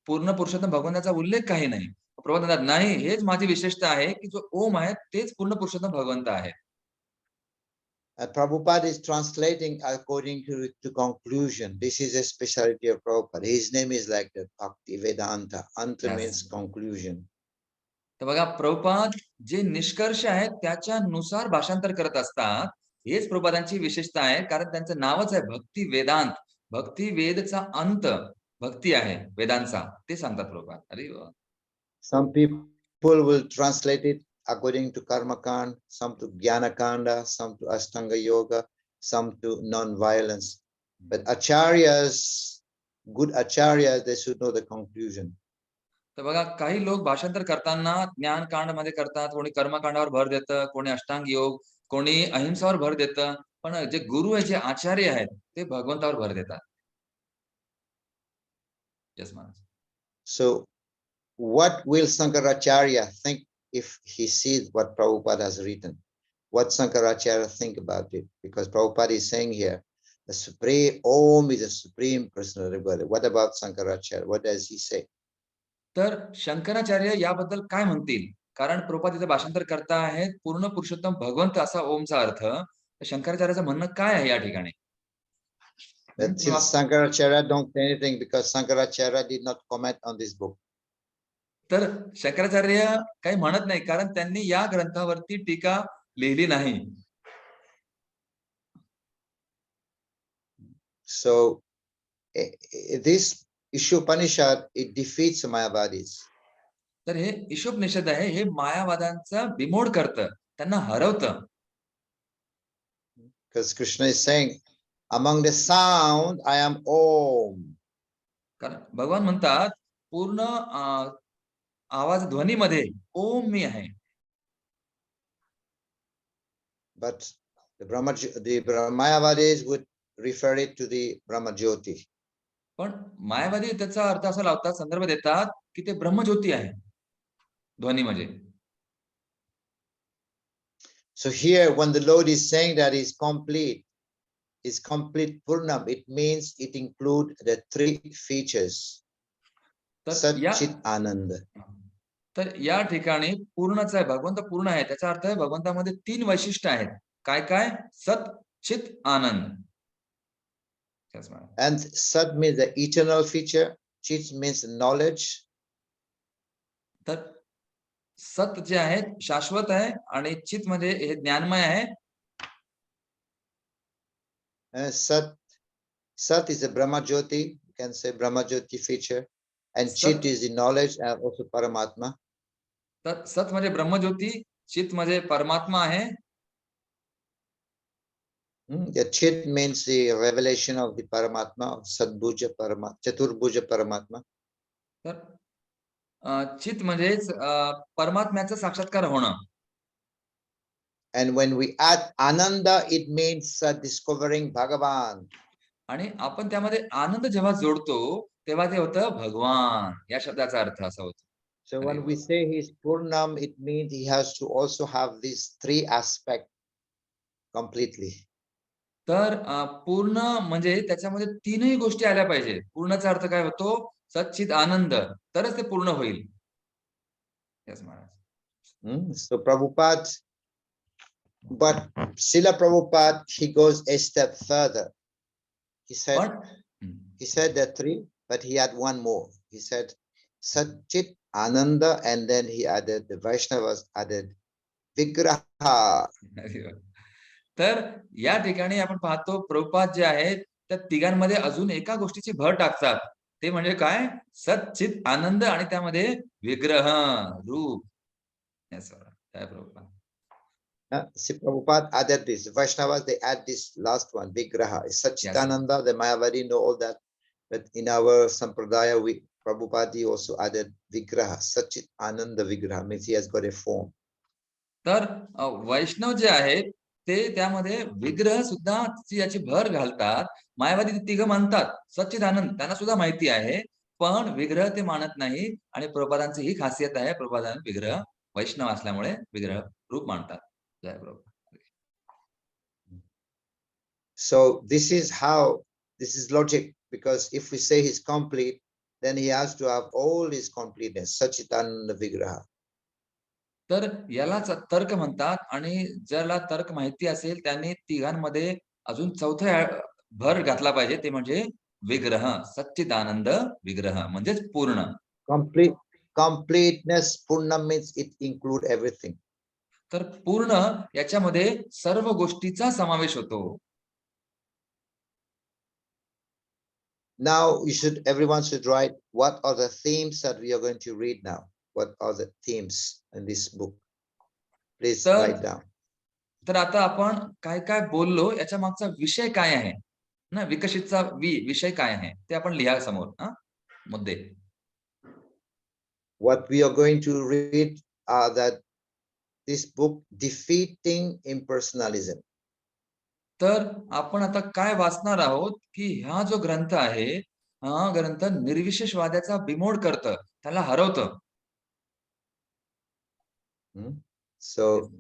पूर्ण पुरुषोत्तम भगवंताचा उल्लेख काही नाही. प्रभुपाद म्हणतात नाही, हेच माझी विशेषता आहे की जो ओम आहे तेच पूर्ण पुरुषोत्तम भगवंत आहे. Prabhupada is translating according to conclusion. This is a specialty of Prabhupada. His name is like the Bhakti Vedanta. Anta means conclusion. तर बघा, प्रभुपाद जे निष्कर्ष आहे त्याच्यानुसार भाषांतर करत असतात. हेच प्रभुपादांची विशेषता आहे, कारण त्यांचं नावच आहे भक्ती वेदांत. भक्ती वेदचा अंत भक्ती आहे वेदांचा, ते सांगतात प्रभुपाद. अरे वा. Some people will translate it according to Karma Kanda, some to Jnana Kanda, some to Ashtanga Yoga, some to non-violence. But acharyas, good acharyas, they should know the conclusion. तर बघा, काही लोक भाषांतर करताना ज्ञान कांड मध्ये करतात, कोणी कर्मकांडावर भर देतं, कोणी अष्टांग योग, कोणी अहिंसावर भर देतं, पण जे गुरु आहे, जे आचार्य आहेत, ते भगवंतावर भर देतात. Yes, Maharaj. So what will Sankaracharya think if he sees what Prabhupada has written? What Sankaracharya think about it? Because Prabhupada is saying here, the supreme Om is the supreme personality of God. What about Sankaracharya? What does he say? तर शंकराचार्य याबद्दल काय म्हणतील? कारण प्रभुपाद इथे भाषांतर करता आहेत पूर्ण पुरुषोत्तम भगवंत असा ओमचा अर्थ. तर शंकराचार्याचं म्हणणं काय आहे या ठिकाणी? That Sankaracharya don't say anything because Sankaracharya did not comment on this book. तर शंकराचार्य काही म्हणत नाही, कारण त्यांनी या ग्रंथावरती टीका लिहिली नाही. So this Ishopnishad, it defeats Mayavadis. तर हे ईशोपनिषद आहे, हे मायावादांचा बिमोड करतं, त्यांना हरवतं. Because Krishna is saying, among the sound, I am Om. कारण भगवान म्हणतात पूर्ण आवाज ध्वनीमध्ये ओम मी आहे. But the Mayavadis would refer it to the Brahmajyoti. पण मायावादी त्याचा अर्थ असा लावतात, संदर्भ देतात की ते ब्रह्मज्योती आहे ध्वनी म्हणजे. So here when the Lord is saying that is complete Purnam, it means it includes the three features. Sat Chit Ananda. तर या ठिकाणी पूर्णच आहे, भगवंत पूर्ण आहे, त्याचा अर्थ आहे भगवंतामध्ये तीन वैशिष्ट्य आहेत. काय काय? सत, चित, आनंद. And Sat means the eternal feature, Chit means knowledge. तर सत जे आहे शाश्वत आहे आणि चित म्हणजे हे ज्ञानमय आहे. Sat is a Brahmajyoti, you can say Brahmajyoti feature, and Chit is the knowledge and also Paramatma. तर सत म्हणजे ब्रह्मज्योती, चित म्हणजे परमात्मा आहे. The Chit means the revelation of the Paramatma, Sadbhuja Paramatma, Chaturbhuja Paramatma. तर चित म्हणजेच परमात्म्याचा साक्षात्कार होणं. And when we add Ananda, it means discovering Bhagavan. आणि आपण त्यामध्ये आनंद जेव्हा जोडतो तेव्हा ते होतं भगवान, या शब्दाचा अर्थ असा होतो. So when we say he is Purnam, it means he has to also have these three aspects completely. तर पूर्ण म्हणजे त्याच्यामध्ये तीनही गोष्टी आल्या पाहिजे. पूर्णचा अर्थ काय होतो? सच्चित आनंद, तरच ते पूर्ण होईल. Yes, Maharaj. So Prabhupada, but Srila Prabhupada, he goes a step further. He said there are three, but he had one more. He said Satchit Ananda, and then he added, the Vaishnavas added Vigraha. तर या ठिकाणी आपण पाहतो प्रभुपाद जे आहेत त्या तिघांमध्ये अजून एका गोष्टीची भर टाकतात, ते म्हणजे काय? सच्चित आनंद आणि त्यामध्ये विग्रह रूप. Yes, sir. जय Prabhupada. See, Prabhupada added this. Vaishnavas, they add this last one, Vigraha. Satchitananda, the Mayavadi know all that. But in our Sampradaya, Prabhupada also added Vigraha. Satchit Ananda Vigraha means he has got a form. तर वैष्णव जे आहेत ते त्यामध्ये विग्रह सुद्धा याची भर घालतात. मायावादी तिघं मानतात सच्चिदानंद, त्यांना सुद्धा माहिती आहे, पण विग्रह ते मानत नाही. आणि प्रभुपादांची ही खासियत आहे, प्रभुपादांनी विग्रह वैष्णव असल्यामुळे विग्रह रूप मानतात. जय Prabhupada. So this is logic, because if we say he's complete, then he has to have all his completeness, Satchitananda Vigraha. तर यालाच तर्क म्हणतात. आणि ज्याला तर्क माहिती असेल त्यांनी तिघांमध्ये अजून चौथं भर घातला पाहिजे, ते म्हणजे विग्रह, सच्चिदानंद विग्रह म्हणजेच पूर्ण. Completeness, Purna means it include everything. तर पूर्ण याच्यामध्ये सर्व गोष्टीचा समावेश होतो. Now everyone should write what are the themes that we are going to read now. What are the themes in this book? Please write down. तर आता आपण काय काय बोललो याच्या मागचा विषय काय आहे ना, विकसितचा विषय काय आहे ते आपण लिहा समोर मुद्दे. What we are going to read are that this book, Defeating Impersonalism. तर आपण आता काय वाचणार आहोत की हा जो ग्रंथ आहे, हा ग्रंथ निर्विशेषवादाचा बिमोड करतं, त्याला हरवतं. So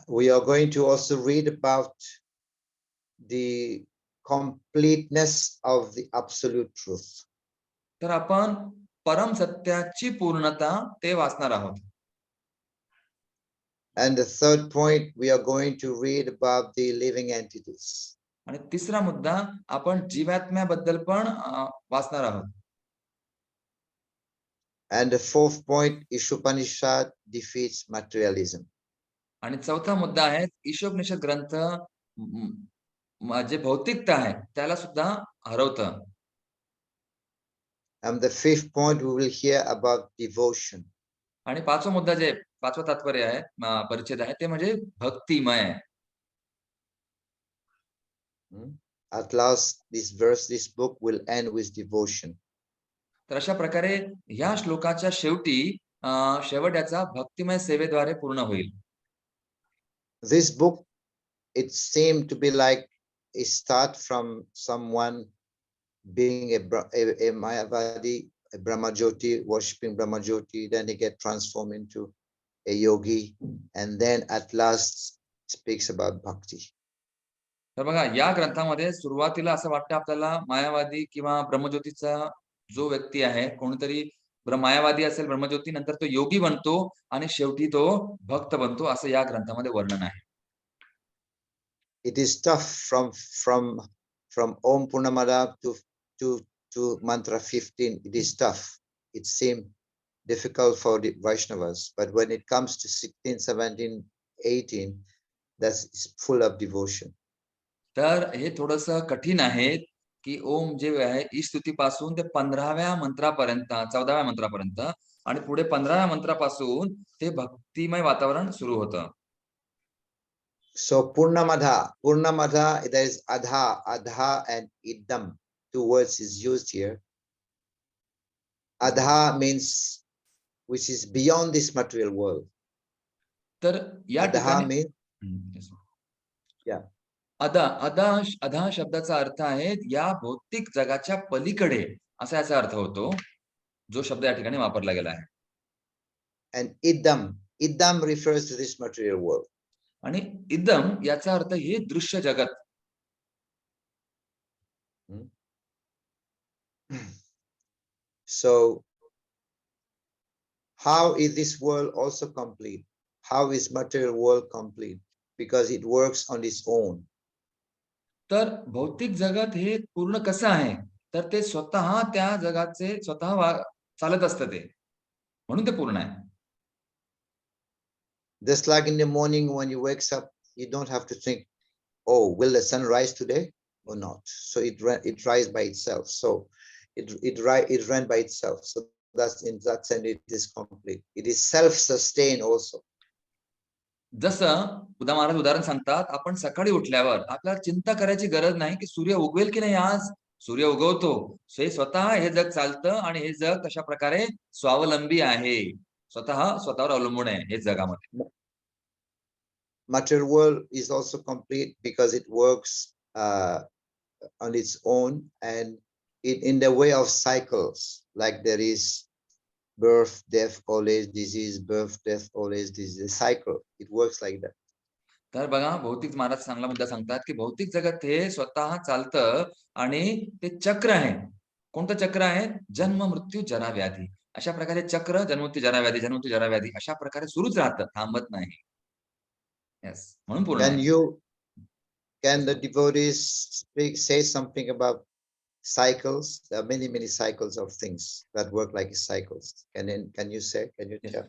we are going to also read about the completeness of the absolute truth. तर आपण परम सत्याची पूर्णता ते वाचणार आहोत. And the third point, we are going to read about the living entities. आणि तिसरा मुद्दा आपण जीवात्म्याबद्दल पण वाचणार आहोत. And the fourth point, Ishopnishad defeats materialism. आणि चौथा मुद्दा आहे ईशोपनिषद ग्रंथ जे भौतिकता आहे त्याला सुद्धा हरवतं. And the fifth point, we will hear about devotion. आणि पाचवा मुद्दा जे पाचवा तात्पर्य आहे, परिच्छेद आहे, ते म्हणजे भक्तिमय. At last, this book will end with devotion. तर अशा प्रकारे ह्या श्लोकाच्या शेवटी शेवट याचा भक्तिमय सेवेद्वारे पूर्ण होईल. This book, it seemed to be like a start from someone being a Mayavadi, a Brahmajyoti, worshipping Brahmajyoti, then they get transformed into a yogi, and then at last speaks about bhakti. तर बघा, या ग्रंथामध्ये सुरुवातीला असं वाटतं आपल्याला मायावादी किंवा ब्रह्मज्योतीचा जो व्यक्ती आहे, कोणीतरी मायावादी असेल, ब्रह्मज्योती, नंतर तो योगी बनतो आणि शेवटी तो भक्त बनतो, असं या ग्रंथामध्ये वर्णन आहे. It is tough from Om Purnamada to mantra 15. It is tough. It seemed difficult for the Vaishnavas, but when it comes to 16, 17, 18, that's full of devotion. तर हे थोडस कठीण आहे की ओम जे आहे ईस्तुती पासून ते 15व्या मंत्रापर्यंत, 14व्या मंत्रापर्यंत, आणि पुढे 15व्या मंत्रापासून ते भक्तिमय वातावरण सुरू होतं. So Purnamada, there is Adha and Idam. 2 words is used here. Adha means which is beyond this material world. तर या ठिकाणी means अधा शब्दाचा अर्थ आहे या भौतिक जगाच्या पलीकडे, असा याचा अर्थ होतो, जो शब्द या ठिकाणी वापरला गेला आहे. And Idam refers to this material world. आणि इदम याचा अर्थ हे दृश्य जगत. So how is this world also complete? How is material world complete? Because it works on its own. तर भौतिक जगत हे पूर्ण कसं आहे, तर ते स्वतः त्या जगाचे स्वतः चालत असतं, ते म्हणून ते पूर्ण आहे. Just like in the morning when you wake up, you don't have to think, oh, will the sun rise today? or not. So it rise by itself. So it ran by itself. So that's in that sense it is complete. It is self-sustained also. जसं महाराज उदाहरण सांगतात, आपण सकाळी उठल्यावर आपल्याला चिंता करायची गरज नाही की सूर्य उगवेल की नाही. आज सूर्य उगवतो, हे स्वतः हे जग चालतं आणि हे जग कशा प्रकारे स्वावलंबी आहे, स्वतःवर अवलंबून आहे हे जगामध्ये. Material world is also complete because it works on its own and in the way of cycles, like there is birth, death, old age, disease, birth, death, old age, disease, cycle. It works like that. तर बघा, भौतिक महाराज चांगला मुद्दा सांगतात की भौतिक जगत हे स्वतः चालतं आणि ते चक्र आहे. कोणतं चक्र आहे? जन्म, मृत्यू, जरा, व्याधी. अशा प्रकारे चक्र, जन्ममृत्यू, जरा, व्याधी, जन्ममृत्यू, जरा, व्याधी अशा प्रकारे सुरूच राहतं, थांबत नाही. येस, म्हणून पूर्ण आहे. Can the devotees say something about cycles? There are many cycles of things that work like cycles. Can you tell?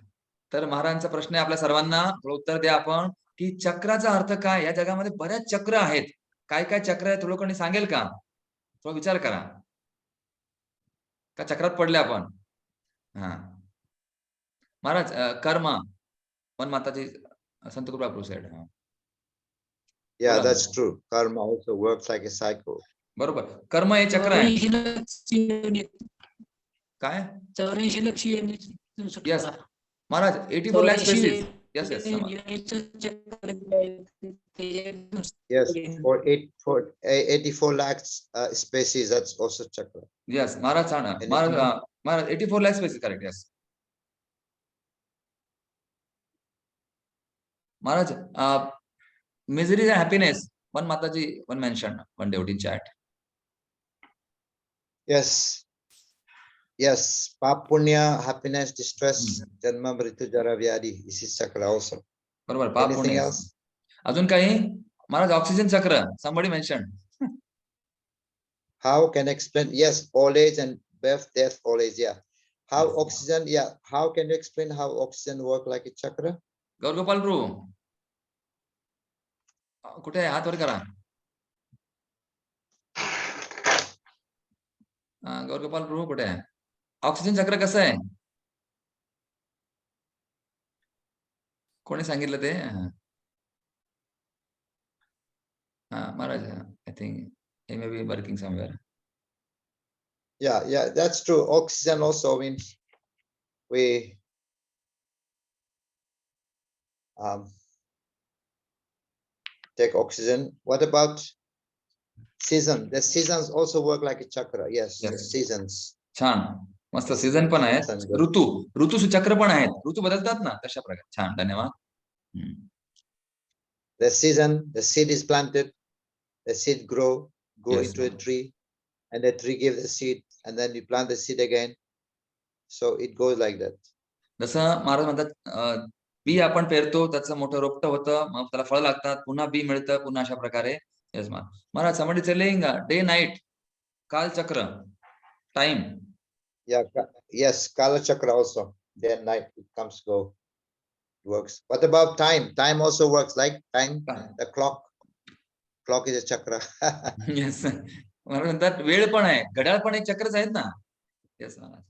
तर महाराजांचा प्रश्न आहे आपल्या सर्वांना, उत्तर द्या आपण की चक्राचा अर्थ काय? या जगामध्ये बऱ्याच चक्र आहेत. काय काय चक्र आहेत थोडं कोणी सांगेल का? थोडा विचार करा. का चक्रात पडले आपण? हा महाराज, कर्म, पण माताजी संत कृपा processed. Yeah, that's true. Karma also works like a cycle. बरोबर, कर्म हे चक्र आहे. काय? 84 लक्ष yes Maharaj, 84 lakh species. Yes. Yes, for 84 lakhs species, that's also chakra. Yes, Maharaj, Maharaj, 84 lakh species, correct, yes. Maharaj, misery and happiness, one Mataji, one mentioned, one devotee in chat. Yes, Pap, Punya, happiness, distress, Janma, Mritu, Jara, Vyadi, this is chakra also. बरोबर, पाप, Anything पुण्य. else? अजून काही? महाराज, oxygen chakra, somebody mentioned. How can I explain? Yes, old age and birth, death, old age, yeah. How oxygen, yeah. How can you explain how oxygen work like a chakra? गौरगोपाल प्रभू, कुठे आहे? हात वर करा. गौरगोपाल प्रभू कुठे आहे? Oxygen चक्र कसं आहे? कोणी सांगितलं ते? Maharaj, I think he may be working somewhere. Yeah, that's true. Oxygen also means we take oxygen. What about season? The seasons also work like a chakra. Yes. Seasons. छान, मस्त. सीझन पण आहेत, ऋतू चक्र पण आहेत. ऋतू बदलतात ना, तशा प्रकारे. छान, धन्यवाद. The season, the seed is planted, the seed grow into a tree, and the tree gives the seed, and then you plant the seed again. So it goes like that. जसं महाराज म्हणतात, बी आपण पेरतो, त्याचं मोठं रोपटं होतं, मग त्याला फळ लागतात, पुन्हा बी मिळतं, पुन्हा अशा प्रकारे. येस महाराज, somebody telling day night, काल चक्र, time. Yeah, yes, Kala Chakra also. Day and night it comes go. Works. What about time? Time also works like time. The clock. Clock is a chakra. Yes. महाराज म्हणतात वेळ पण आहे, घड्याळ पण एक चक्रच आहेत ना. येस महाराज.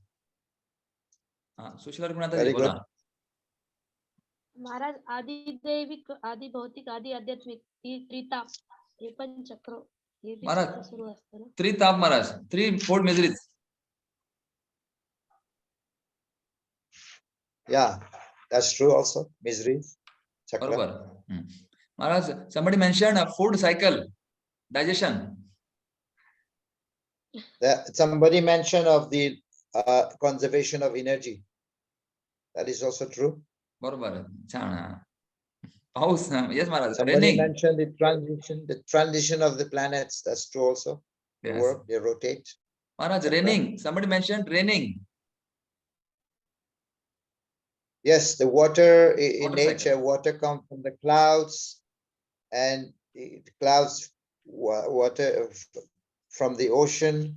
सुशीला रघुनाथजी बोला. महाराज, आदि दैविक, आदि भौतिक, आदि आध्यात्मिक, त्रिताप हे पण चक्र महाराज, सुरू असतं ना. त्रिताप महाराज, 3 fold miseries. Yeah, that's true also. Misery. Chakra. बरोबर. महाराज, somebody mentioned a food cycle, digestion. Somebody mentioned of the conservation of energy. That is also true. बरोबर, छान. पाऊस, yes Maharaj. Somebody mentioned the transition of the planets. That's true also. They work, they rotate. Maharaj, raining. Somebody mentioned raining. Yes, the water in Water nature, cycle. water comes from the clouds, and the clouds, water from the ocean,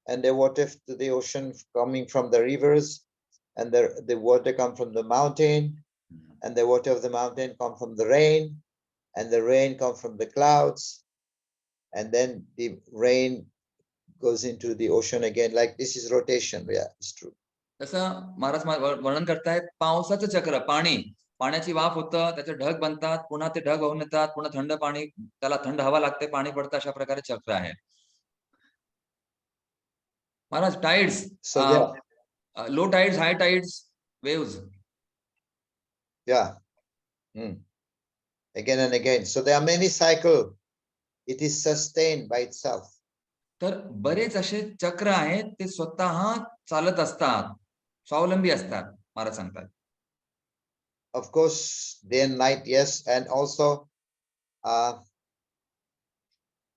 and the water to the ocean coming from the rivers, and the water come from the mountain, and the water of the mountain come from the rain, and the rain come from the clouds, and then the rain goes into the ocean again. Like this is rotation. Yeah, it's true. तसं महाराज वर्णन करतायत पावसाचं चक्र. पाण्याची वाफ होतं, त्याचे ढग बनतात, पुन्हा ते ढग वाहून येतात, पुन्हा थंड पाणी, त्याला थंड हवा लागते, पाणी पडतं, अशा प्रकारे चक्र आहे. महाराज tides, low tides, high tides, waves. Yeah. Again and again. So there are many cycles. It is sustained by itself. तर बरेच असे चक्र आहेत, ते स्वतः चालत असतात, स्वावलंबी असतात, महाराज सांगतात. Of course, day and night, yes, and also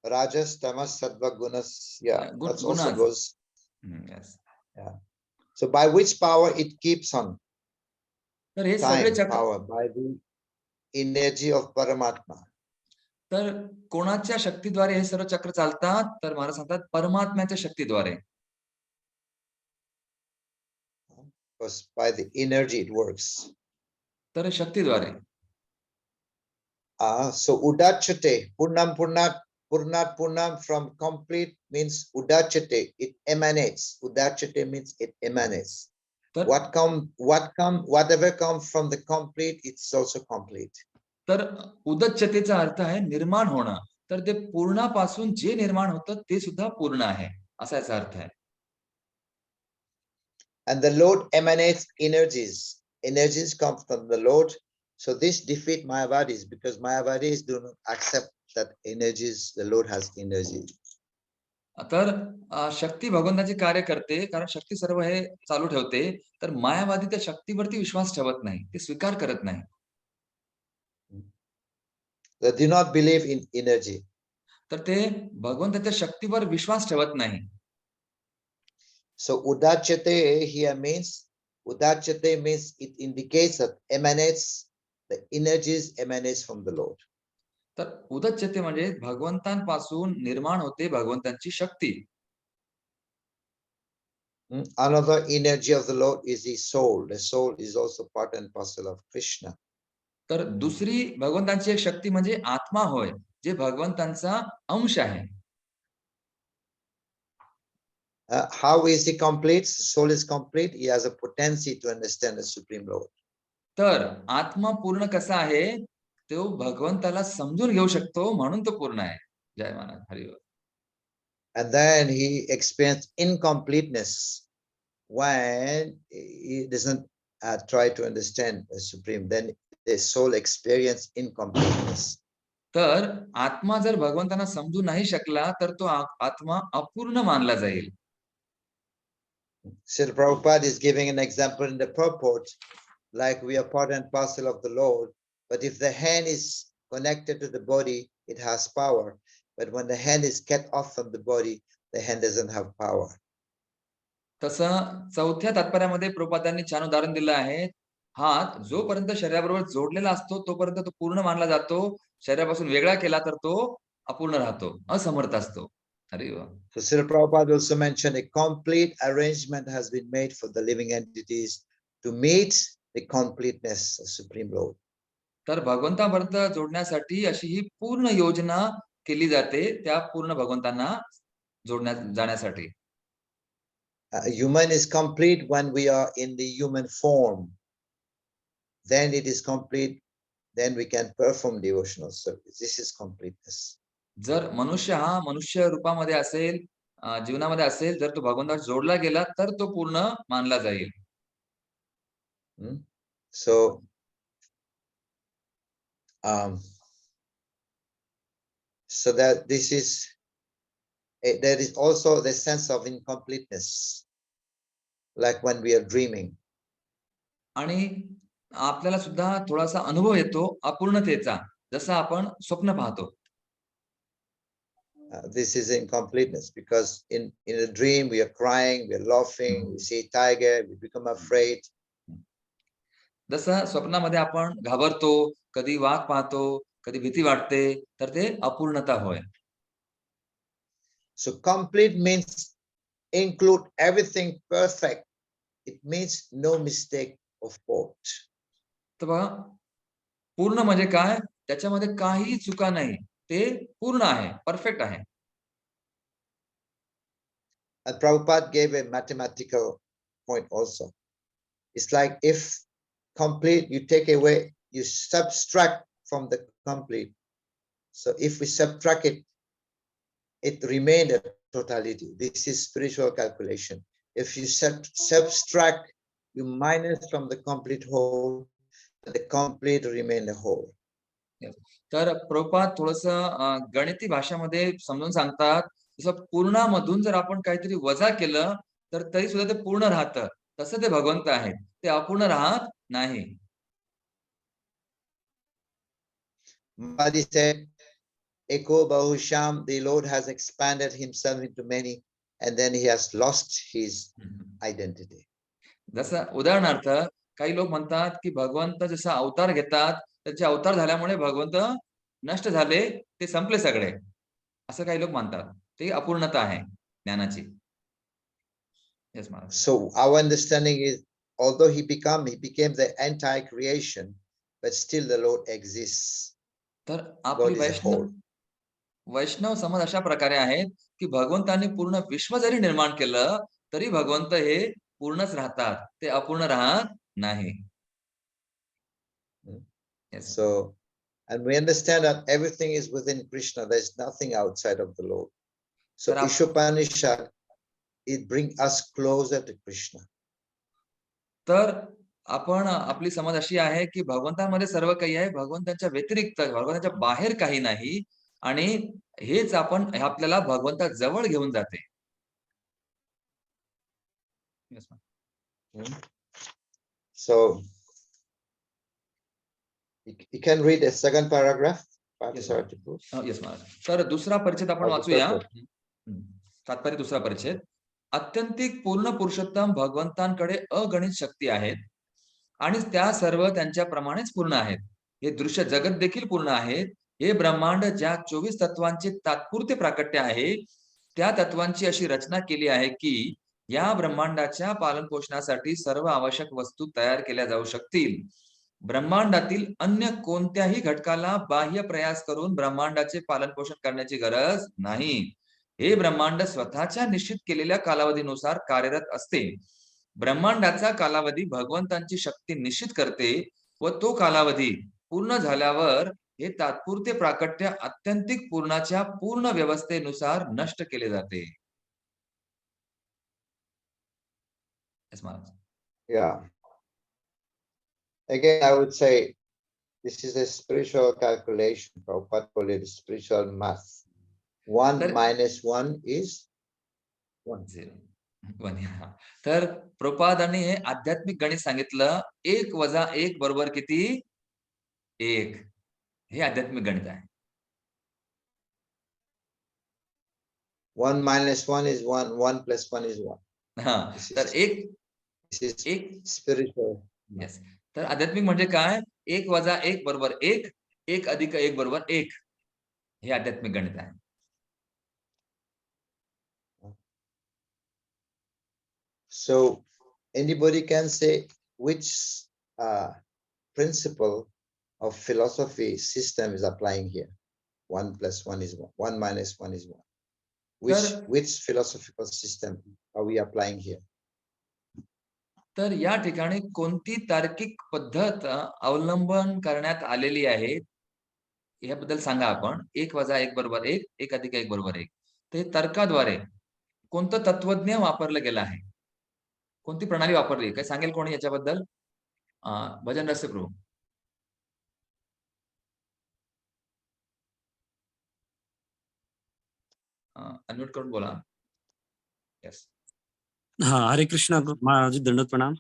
Rajas, Tamas, Sattva, Gunas. Yeah, that also goes. Yes. Yeah. So by which power it keeps on? तर हे सगळे चक्र power by the energy of Paramatma. तर कोणाच्या शक्तीद्वारे हे सर्व चक्र चालतात? तर महाराज सांगतात परमात्म्याच्या शक्तीद्वारे. Because by the energy it works. तर शक्तीद्वारे. So udachate, purnam purnat, purnat purnam from complete means udachate, it emanates. Udachate means it emanates. Whatever comes from the complete, it's also complete. तर उदच्यतेचा अर्थ आहे निर्माण होणं. तर ते पूर्णापासून जे निर्माण होतं ते सुद्धा पूर्ण आहे, असा याचा अर्थ आहे. And the Lord emanates energies. Energies come from the Lord. So this defeat Mayavadis, because Mayavadis do not accept that energies, the Lord has energy. तर शक्ती भगवंताचे कार्य करते, कारण शक्ती सर्व हे चालू ठेवते. तर मायावादी त्या शक्तीवरती विश्वास ठेवत नाही, ते स्वीकार करत नाही. They do not believe in energy. तर ते भगवंताच्या शक्तीवर विश्वास ठेवत नाही. So udachate here means, udachate means it indicates that emanates, the energies emanates from the Lord. तर उदच्यते म्हणजे भगवंतांपासून निर्माण होते भगवंतांची शक्ती. Another energy of the Lord is the soul. The soul is also part and parcel of Krishna. तर दुसरी भगवंतांची एक शक्ती म्हणजे आत्मा होय, जे भगवंतांचा अंश आहे. How is he complete? Soul is complete. He has a potency to understand the Supreme Lord. तर आत्मा पूर्ण कसा आहे? तो भगवंताला समजून घेऊ शकतो, म्हणून तो पूर्ण आहे. जय महाराज, Hariom. And then he experienced incompleteness when he doesn't try to understand the Supreme. Then the soul experience incompleteness. तर आत्मा जर भगवंतांना समजू नाही शकला, तर तो आत्मा अपूर्ण मानला जाईल. Srila Prabhupada is giving an example in the purport, like we are part and parcel of the Lord, but if the hand is connected to the body, it has power. But when the hand is cut off from the body, the hand doesn't have power. तसं चौथ्या तात्पर्यामध्ये प्रभुपादांनी छान उदाहरण दिलं आहे. हात जोपर्यंत शरीराबरोबर जोडलेला असतो तोपर्यंत तो पूर्ण मानला जातो. शरीरापासून वेगळा केला तर तो अपूर्ण राहतो, असमर्थ असतो. So Srila Prabhupada also mentioned a complete arrangement has been made for the living entities to meet the completeness of Supreme Lord. तर भगवंतापर्यंत जोडण्यासाठी अशी ही पूर्ण योजना केली जाते, त्या पूर्ण भगवंतांना जोडण्यात जाण्यासाठी. Human is complete when we are in the human form. Then it is complete. Then we can perform devotional service. This is completeness. जर मनुष्य हा मनुष्य रूपामध्ये असेल, जीवनामध्ये असेल, जर तो भगवंताशी जोडला गेला तर तो पूर्ण मानला जाईल. So so that this is there is also the sense of incompleteness, like when we are dreaming. आणि आपल्याला सुद्धा थोडासा अनुभव येतो अपूर्णतेचा, जसं आपण स्वप्न पाहतो. This is incompleteness because in a dream we are crying, we are laughing, we see tiger, we become afraid. जसं स्वप्नामध्ये आपण घाबरतो, कधी वाघ पाहतो, कधी भीती वाटते, तर ते अपूर्णता होय. So complete means include everything perfect. It means no mistake of fault. तर बघा, पूर्ण म्हणजे काय? त्याच्यामध्ये काही चुका नाही, ते पूर्ण आहे, परफेक्ट आहे. And Prabhupada gave a mathematical point also. It's like if complete, you take away, you subtract from the complete. So if we subtract it, it remained a totality. This is spiritual calculation. If you subtract, you minus from the complete whole, the complete remain a whole. तर प्रभुपाद थोडस गणिती भाषामध्ये समजून सांगतात, जसं पूर्णामधून जर आपण काहीतरी वजा केलं तर तरी सुद्धा ते पूर्ण राहतं. तसं ते भगवंत आहेत, ते अपूर्ण राहत नाही. Mahdi said, Eko Bahusham, the Lord has expanded himself into many, and then he has lost his identity. जसं उदाहरणार्थ काही लोक म्हणतात की भगवंत जसा अवतार घेतात, त्याचे अवतार झाल्यामुळे भगवंत नष्ट झाले, ते संपले सगळे, असं काही लोक म्हणतात. ते अपूर्णता आहे ज्ञानाची. Yes, Maharaj. So our understanding is, although he became the entire creation, but still the Lord exists. तर आपली God is a whole. वैष्णव समज अशा प्रकारे आहेत की भगवंतांनी पूर्ण विश्व जरी निर्माण केलं तरी भगवंत हे पूर्णच राहतात, ते अपूर्ण राहत नाही. Yes. So, and we understand that everything is within Krishna. There's nothing outside of the Lord. So Ishopnishad, it brings us closer to Krishna. तर आपण आपली समज अशी आहे की भगवंतामध्ये सर्व काही आहे, भगवंताच्या व्यतिरिक्त, भगवंताच्या बाहेर काही नाही, आणि हेच आपण आपल्याला भगवंता जवळ घेऊन जाते. So you can read the second paragraph. Yes, Maharaj. तर दुसरा परिच्छेद आपण वाचूया. तात्पर्य दुसरा परिच्छेद. अत्यंतिक पूर्ण पुरुषोत्तम भगवंतांकडे अगणित शक्ती आहेत आणि त्या सर्व त्यांच्या प्रमाणेच पूर्ण आहेत. हे दृश्य जगत देखील पूर्ण आहेत. हे ब्रह्मांड ज्या 24 तत्वांचे तात्पुरते प्राकट्य आहे, त्या तत्वांची अशी रचना केली आहे की या ब्रह्मांडाच्या पालन पोषणासाठी सर्व आवश्यक वस्तू तयार केल्या जाऊ शकतील. ब्रह्मांडातील अन्य कोणत्याही घटकाला बाह्य प्रयास करून ब्रह्मांडाचे पालन पोषण करण्याची गरज नाही. हे ब्रह्मांड स्वतःच्या निश्चित केलेल्या कालावधीनुसार कार्यरत असते. ब्रह्मांडाचा कालावधी भगवंतांची शक्ती निश्चित करते व तो कालावधी पूर्ण झाल्यावर हे तात्पुरते प्राकट्य अत्यंतिक पूर्णाच्या पूर्ण व्यवस्थेनुसार नष्ट केले जाते. Yeah. Again, I would say this is a spiritual calculation. Prabhupada called it spiritual math. 1 minus 1 is 1. 1. तर प्रभुपादांनी हे आध्यात्मिक गणित सांगितलं. 1 वजा 1 बरोबर किती? 1. हे आध्यात्मिक गणित आहे. 1 minus 1 is 1. 1 plus 1 is 1. तर एक spiritual. Yes. तर आध्यात्मिक म्हणजे काय? 1 वजा 1 बरोबर 1. 1 अधिक 1 बरोबर 1. हे आध्यात्मिक गणित आहे. So anybody can say which principle of philosophy system is applying here. 1 plus 1 is 1. 1 minus 1 is 1. Which philosophical system are we applying here? तर या ठिकाणी कोणती तार्किक पद्धत अवलंबन करण्यात आलेली आहे याबद्दल सांगा आपण. 1 वजा 1 बरोबर 1. 1 अधिक 1 बरोबर 1. ते तर्काद्वारे कोणतं तत्वज्ञ वापरलं गेलं आहे, कोणती प्रणाली वापरली, काय सांगेल कोणी याच्याबद्दल? भजन रस प्रभू. अनम्यूट करून बोला. यस. हा, हरे कृष्णा महाराज, दंडवत प्रणाम.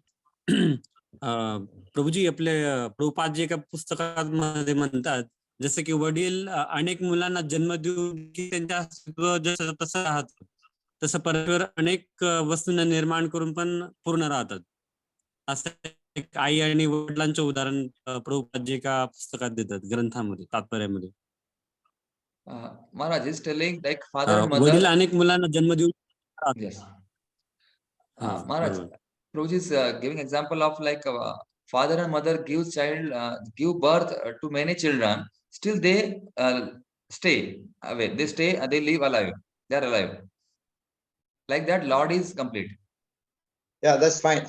प्रभूजी, आपले प्रभुपाद जी एका पुस्तकामध्ये म्हणतात, जसं की वडील अनेक मुलांना जन्म देऊन की त्यांच्या अस्तित्व जसं तसं राहतं, तसं परमेश्वर अनेक वस्तूंना निर्माण करून पण पूर्ण राहतात. असं एक आई आणि वडिलांचे उदाहरण प्रभुपाद जी एका पुस्तकात देतात, ग्रंथामध्ये, तात्पर्यामध्ये. Maharaj is telling like father and mother. वडील अनेक मुलांना जन्म देऊन. Yes. Maharaj, Prabhuji is giving example of like father and mother give birth to many children. Still they stay away. They live alive. They are alive. Like that, Lord is complete. Yeah, that's fine.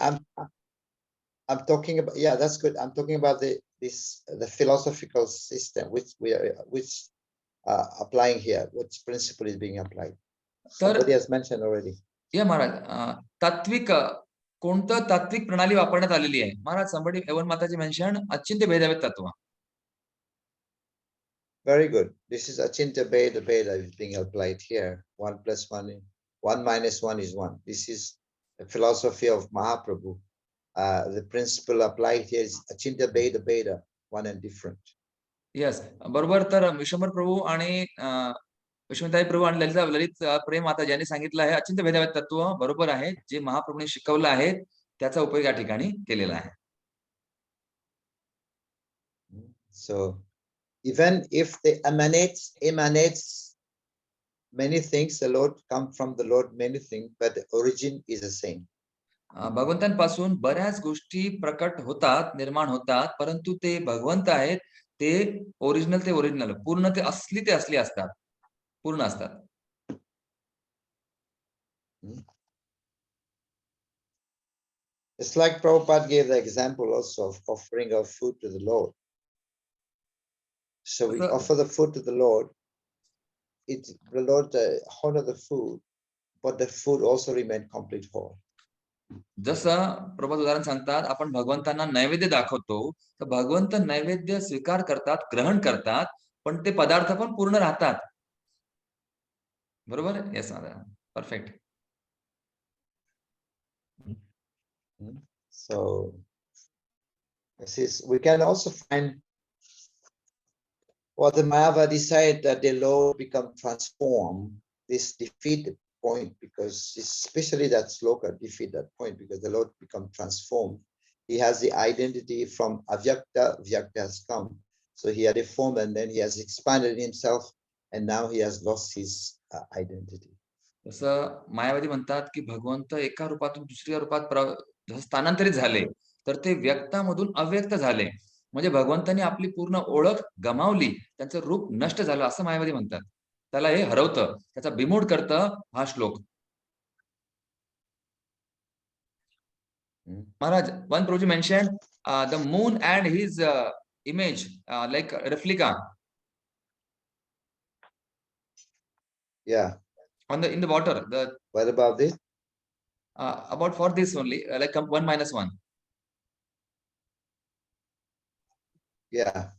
I'm talking about, yeah, that's good. I'm talking about the philosophical system which we are applying here. Which principle is being applied? Somebody has mentioned already. Yeah, महाराज, तात्विक कोणतं तात्विक प्रणाली वापरण्यात आलेली आहे? महाराज, somebody Avon माताजी mentioned अचिंत्य भेदाभेद तत्व. Very good. This is Achintya Beda Beda is being applied here. 1 + 1, 1 - 1 is 1. This is the philosophy of Mahaprabhu. The principle applied here is Achintya Beda Beda, one and different. Yes, बरोबर. तर विश्वंभर प्रभू आणि विश्वताई प्रभू आणि ललित प्रेम माता ज्यांनी सांगितलं आहे अचिंत्य भेदाभेद तत्व बरोबर आहे. जे महाप्रभूंनी शिकवलं आहे त्याचा उपयोग या ठिकाणी केलेला आहे. So even if they emanates many things, the Lord come from the Lord many things, but the origin is the same. भगवंतांपासून बऱ्याच गोष्टी प्रकट होतात, निर्माण होतात, परंतु ते भगवंत आहेत, ते ओरिजिनल पूर्ण ते असली असतात, पूर्ण असतात. It's like Prabhupada gave the example also of offering of food to the Lord. So we offer the food to the Lord. The Lord honor the food, but the food also remain complete whole. जसं प्रभू उदाहरण सांगतात, आपण भगवंतांना नैवेद्य दाखवतो, तर भगवंत नैवेद्य स्वीकार करतात, ग्रहण करतात, पण ते पदार्थ पण पूर्ण राहतात. बरोबर? Yes, perfect. So we can also find what the Mayavadi said, that the Lord become transformed. This defeat the point, because especially that sloka defeat that point, because the Lord become transformed. He has the identity from avyakta, vyakta has come. So he had a form and then he has expanded himself and now he has lost his identity. जसं मायावादी म्हणतात की भगवंत एका रूपातून दुसऱ्या रूपात स्थानांतरित झाले, तर ते व्यक्तामधून अव्यक्त झाले. म्हणजे भगवंतांनी आपली पूर्ण ओळख गमावली, त्यांचं रूप नष्ट झालं असं मायावादी म्हणतात. त्याला हे हरवतं, त्याचा बिमोड करतं हा श्लोक. Maharaj, one Prabhuji mentioned the moon and his image, like replica. Yeah. In the water. What about this? About for this only, like 1 - 1. Yeah.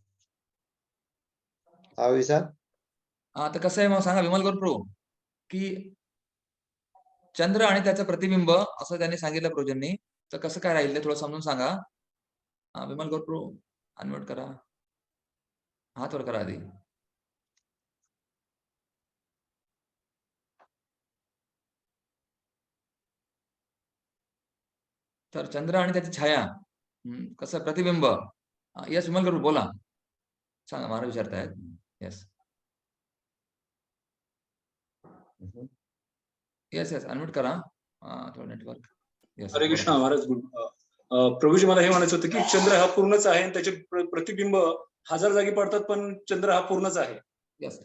How is that? तर कसं आहे मग सांगा विमल गुरुप्रभू, की चंद्र आणि त्याचं प्रतिबिंब असं त्यांनी सांगितलं प्रभूजींनी, तर कसं काय राहील ते थोडं समजून सांगा. विमल गुरुप्रभू अनम्यूट करा, हात वर करा आधी. तर चंद्र आणि त्याची छाया, कसं प्रतिबिंब. यस विमल गुरु बोला, सांगा, महाराज विचारतायत. यस यस यस अनम्यूट करा थोडं नेटवर्क. यस. हरे कृष्ण महाराज. प्रभूजी मला हे म्हणायचं होतं की चंद्र हा पूर्णच आहे आणि त्याचे प्रतिबिंब हजार जागी पडतात, पण चंद्र हा पूर्णच आहे. Yes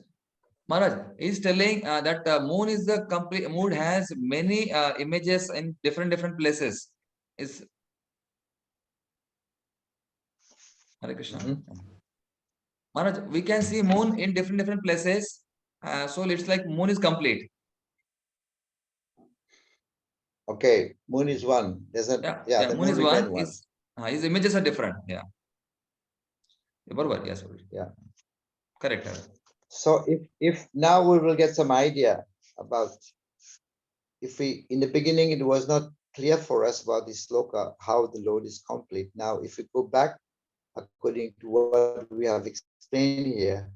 Maharaj is telling that moon is the complete. Moon has many images in different places. Is Hare Krishna. Maharaj, we can see moon in different places. So it's like moon is complete. Okay, moon is one. There's a yeah, the moon is one. one. His images are different. Yeah. Yes. Yeah. Correct. So if now we will get some idea about, if we in the beginning it was not clear for us about this sloka, how the Lord is complete. Now if we go back according to what we have explained here,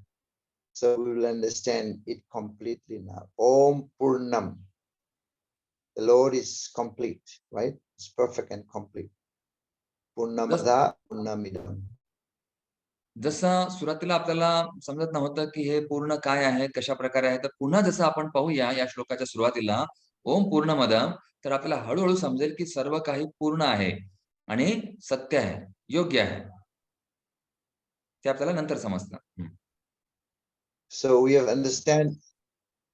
so we will understand it completely now. Om Purnam. The Lord is complete, right? It's perfect and complete. Purnamada Purnamidam. जसं सुरुवातीला आपल्याला समजत नव्हतं की हे पूर्ण काय आहे, कशा प्रकारे आहे, तर पुन्हा जसं आपण पाहूया या श्लोकाच्या सुरुवातीला ओम पूर्णमदम, तर आपल्याला हळूहळू समजेल की सर्व काही पूर्ण आहे आणि सत्य आहे, योग्य आहे. ते आपल्याला नंतर समजतं. So we have understand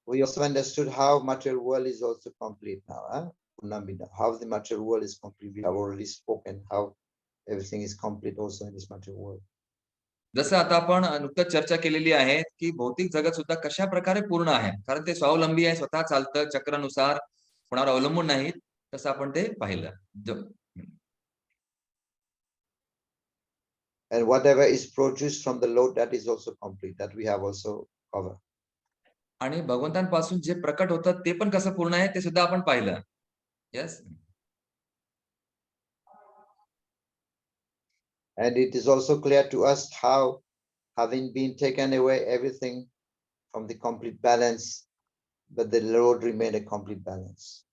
we also understood how material world is also complete now. Purnamida, how the material world is complete. We have already spoken how everything is complete also in this material world. जसं आता आपण नुकतंच चर्चा केलेली आहे की भौतिक जगत सुद्धा कशा प्रकारे पूर्ण आहे, कारण ते स्वावलंबी आहे, स्वतः चालतं, चक्रानुसार कोणावर अवलंबून नाहीत, तसं आपण ते पाहिलं. And whatever is produced from the Lord, that is also complete. That we have also covered. आणि भगवंतांपासून जे प्रकट होतं ते पण कसं पूर्ण आहे ते सुद्धा आपण पाहिलं. Yes. And it is also clear to us how, having been taken away everything from the complete balance, but the Lord remained a complete balance.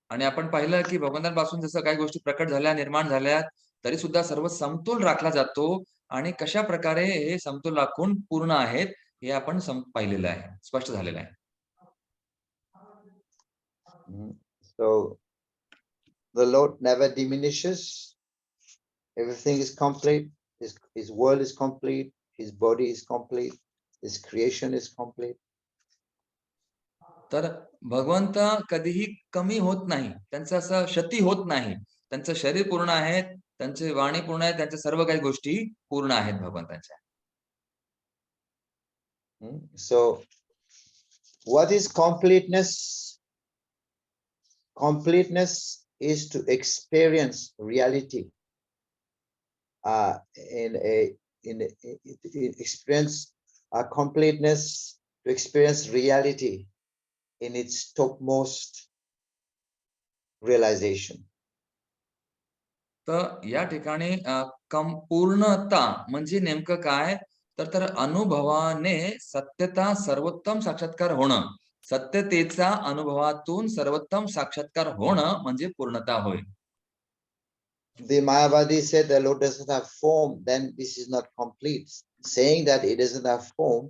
आणि आपण पाहिलं की भगवंतांपासून जसं काही गोष्टी प्रकट झाल्या, निर्माण झाल्या, तरी सुद्धा सर्व समतोल राखला जातो आणि कशा प्रकारे हे समतोल राखून पूर्ण आहेत हे आपण पाहिलेलं आहे, स्पष्ट झालेलं आहे. So the Lord never diminishes. Everything is complete. His world is complete. His body is complete. His creation is complete. तर भगवंत कधीही कमी होत नाही, त्यांचं असं क्षती होत नाही. त्यांचं शरीर पूर्ण आहे, त्यांची वाणी पूर्ण आहे, त्यांच्या सर्व काही गोष्टी पूर्ण आहेत भगवंतांच्या. So what is completeness? Completeness is to experience reality. Experience completeness, to experience reality in its topmost realization. तर या ठिकाणी पूर्णता म्हणजे नेमकं काय, तर अनुभवाने सत्यता सर्वोत्तम साक्षात्कार होणं, सत्यतेचा अनुभवातून सर्वोत्तम साक्षात्कार होणं म्हणजे पूर्णता होय. The Mayavadi said the Lord doesn't have form, then this is not complete. Saying that it doesn't have form,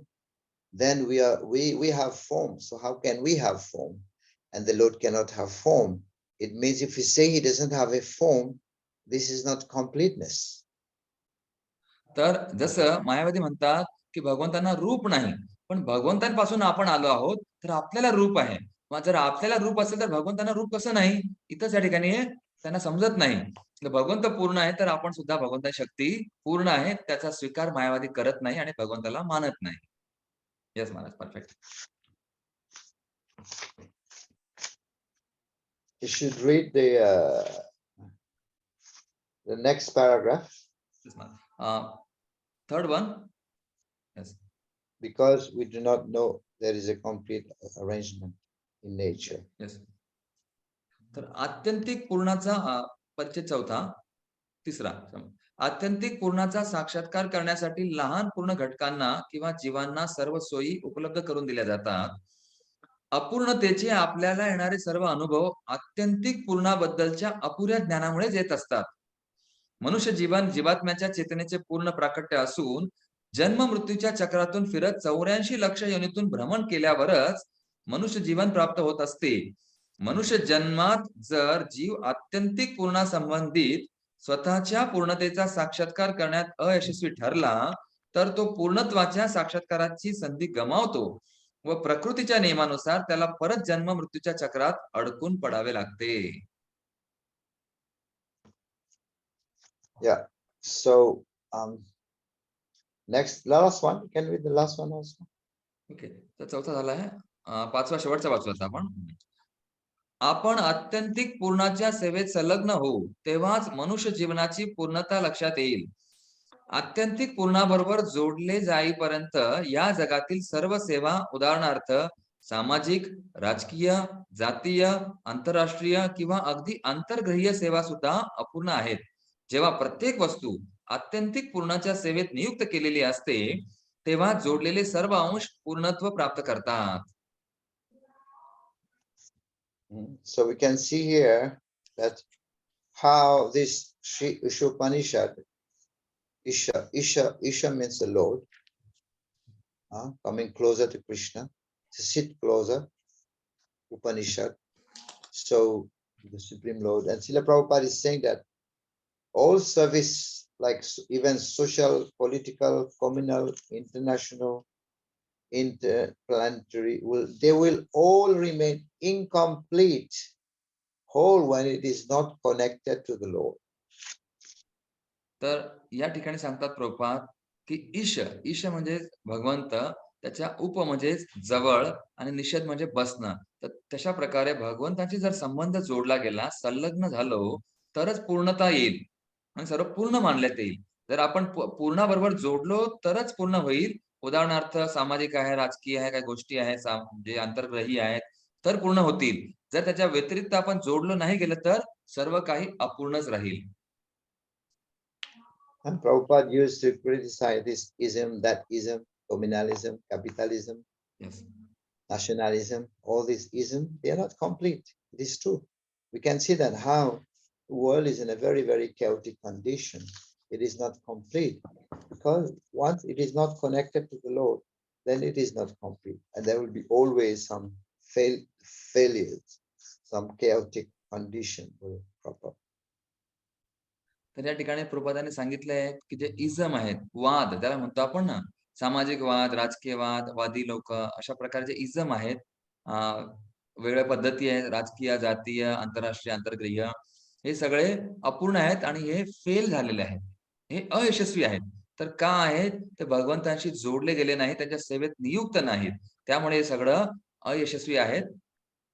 then we have form. So how can we have form? And the Lord cannot have form. It means if we say he doesn't have a form, this is not completeness. तर जसं मायावादी म्हणतात की भगवंतांना रूप नाही, पण भगवंतांपासून आपण आलो आहोत, तर आपल्याला रूप आहे. मग जर आपल्याला रूप असेल तर भगवंतांना रूप कसं नाही, इथंच या ठिकाणी त्यांना समजत नाही. भगवंत पूर्ण आहे तर आपण सुद्धा भगवंताची शक्ती पूर्ण आहे, त्याचा स्वीकार मायावादी करत नाही आणि भगवंताला मानत नाही. Yes Maharaj, perfect. You should read the next paragraph. Third one. Yes. Because we do not know there is a complete arrangement in nature. Yes. तर आत्यंतिक पूर्णाचा परिचय चौथा, तिसरा. आत्यंतिक पूर्णाचा साक्षात्कार करण्यासाठी लहान पूर्ण घटकांना किंवा जीवांना सर्व सोयी उपलब्ध करून दिल्या जातात. अपूर्णतेचे आपल्याला येणारे सर्व अनुभव आत्यंतिक पूर्णाबद्दलच्या अपुऱ्या ज्ञानामुळे येत असतात. मनुष्य जीवन जीवात्म्याच्या चेतनेचे पूर्ण प्राकट्य असून जन्म मृत्यूच्या चक्रातून फिरत 84 लक्ष योनीतून भ्रमण केल्यावरच मनुष्य जीवन प्राप्त होत असते. मनुष्य जन्मात जर जीव आत्यंतिक पूर्णासंबंधित स्वतःच्या पूर्णतेचा साक्षात्कार करण्यात अयशस्वी ठरला तर तो पूर्णत्वाच्या साक्षात्काराची संधी गमावतो व प्रकृतीच्या नियमानुसार त्याला परत जन्म मृत्यूच्या चक्रात अडकून पडावे लागते. Yeah. So next, last one. Can we read the last one also? Okay. तर चौथा झाला आहे. पाचवा शेवटचा वाचू आता आपण आत्यंतिक पूर्णाच्या सेवेत संलग्न होऊ तेव्हाच मनुष्य जीवनाची पूर्णता लक्षात येईल. आत्यंतिक पूर्णाबरोबर जोडले जाईपर्यंत या जगातील सर्व सेवा, उदाहरणार्थ सामाजिक, राजकीय, जातीय, आंतरराष्ट्रीय किंवा अगदी आंतरग्रहीय सेवा सुद्धा अपूर्ण आहेत. जेव्हा प्रत्येक वस्तू आत्यंतिक पूर्णाच्या सेवेत नियुक्त केलेली असते तेव्हा जोडलेले सर्व अंश पूर्णत्व प्राप्त करतात. So we can see here that how this Ishopnishad, Isha means the Lord, coming closer to Krishna, to sit closer, Upanishad, so the Supreme Lord. And Srila Prabhupada is saying that all service, like even social, political, communal, international, interplanetary they will all remain incomplete whole when it is not connected to the Lord. तर या ठिकाणी सांगतात प्रभुपाद की ईश म्हणजे भगवंत, त्याच्या उप म्हणजे जवळ आणि निषेध म्हणजे बसणं. तर तशा प्रकारे भगवंताची जर संबंध जोडला गेला, संलग्न झालो तरच पूर्णता येईल आणि सर्व पूर्ण मानण्यात येईल. जर आपण पूर्णाबरोबर जोडलो तरच पूर्ण होईल. उदाहरणार्थ सामाजिक आहे, राजकीय आहे, काही गोष्टी आहेत जे अंतर्ग्रही आहेत तर पूर्ण होतील. जर त्याच्या व्यतिरिक्त आपण जोडलो नाही गेलं तर सर्व काही अपूर्णच राहील. And Prabhupada used to criticize this ism, that ism, communalism, capitalism, yes, nationalism, all these isms, they are not complete. It is true. We can see that how the world is in a very, very chaotic condition. It is not complete because once it is not connected to the Lord, then it is not complete. And there will be always some failures, some chaotic condition will crop up. तर या ठिकाणी प्रभुपादांनी सांगितलंय की जे ism आहेत, वाद त्याला म्हणतो आपण ना, सामाजिक वाद, राजकीय वाद, वादी लोक, अशा प्रकारचे इझम आहेत, वेगळ्या पद्धती आहेत, राजकीय, जातीय, आंतरराष्ट्रीय, आंतरग्रहीय, हे सगळे अपूर्ण आहेत आणि हे फेल झालेले आहेत, हे अयशस्वी आहेत. तर का आहेत? ते भगवंतांशी जोडले गेले नाहीत, त्यांच्या सेवेत नियुक्त नाहीत, त्यामुळे हे सगळं अयशस्वी आहेत,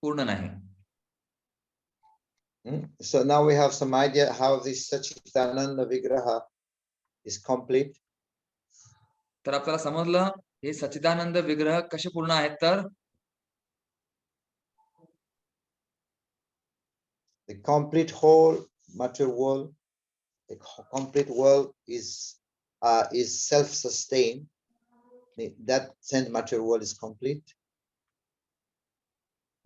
पूर्ण नाही. So now we have some idea how this Sachidananda Vigraha is complete. तर आपल्याला समजलं हे सच्चिदानंद विग्रह कसे पूर्ण आहेत. तर the complete whole material world, the complete world is self-sustained. That sense material world is complete.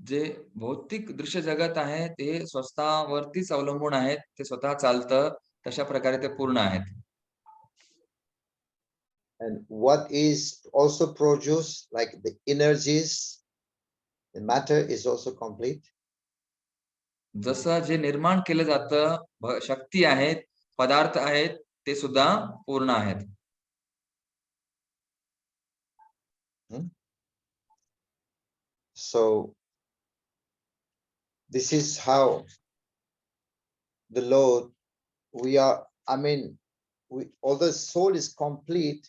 जे भौतिक दृश्य जगत आहे ते स्वतःवरतीच अवलंबून आहेत, ते स्वतः चालतं, तशा प्रकारे ते पूर्ण आहेत. And what is also produced, like the energies, the matter is also complete. जसं जे निर्माण केलं जातं, शक्ती आहेत, पदार्थ आहेत, ते सुद्धा पूर्ण आहेत. So this is how the Lord, although the soul is complete,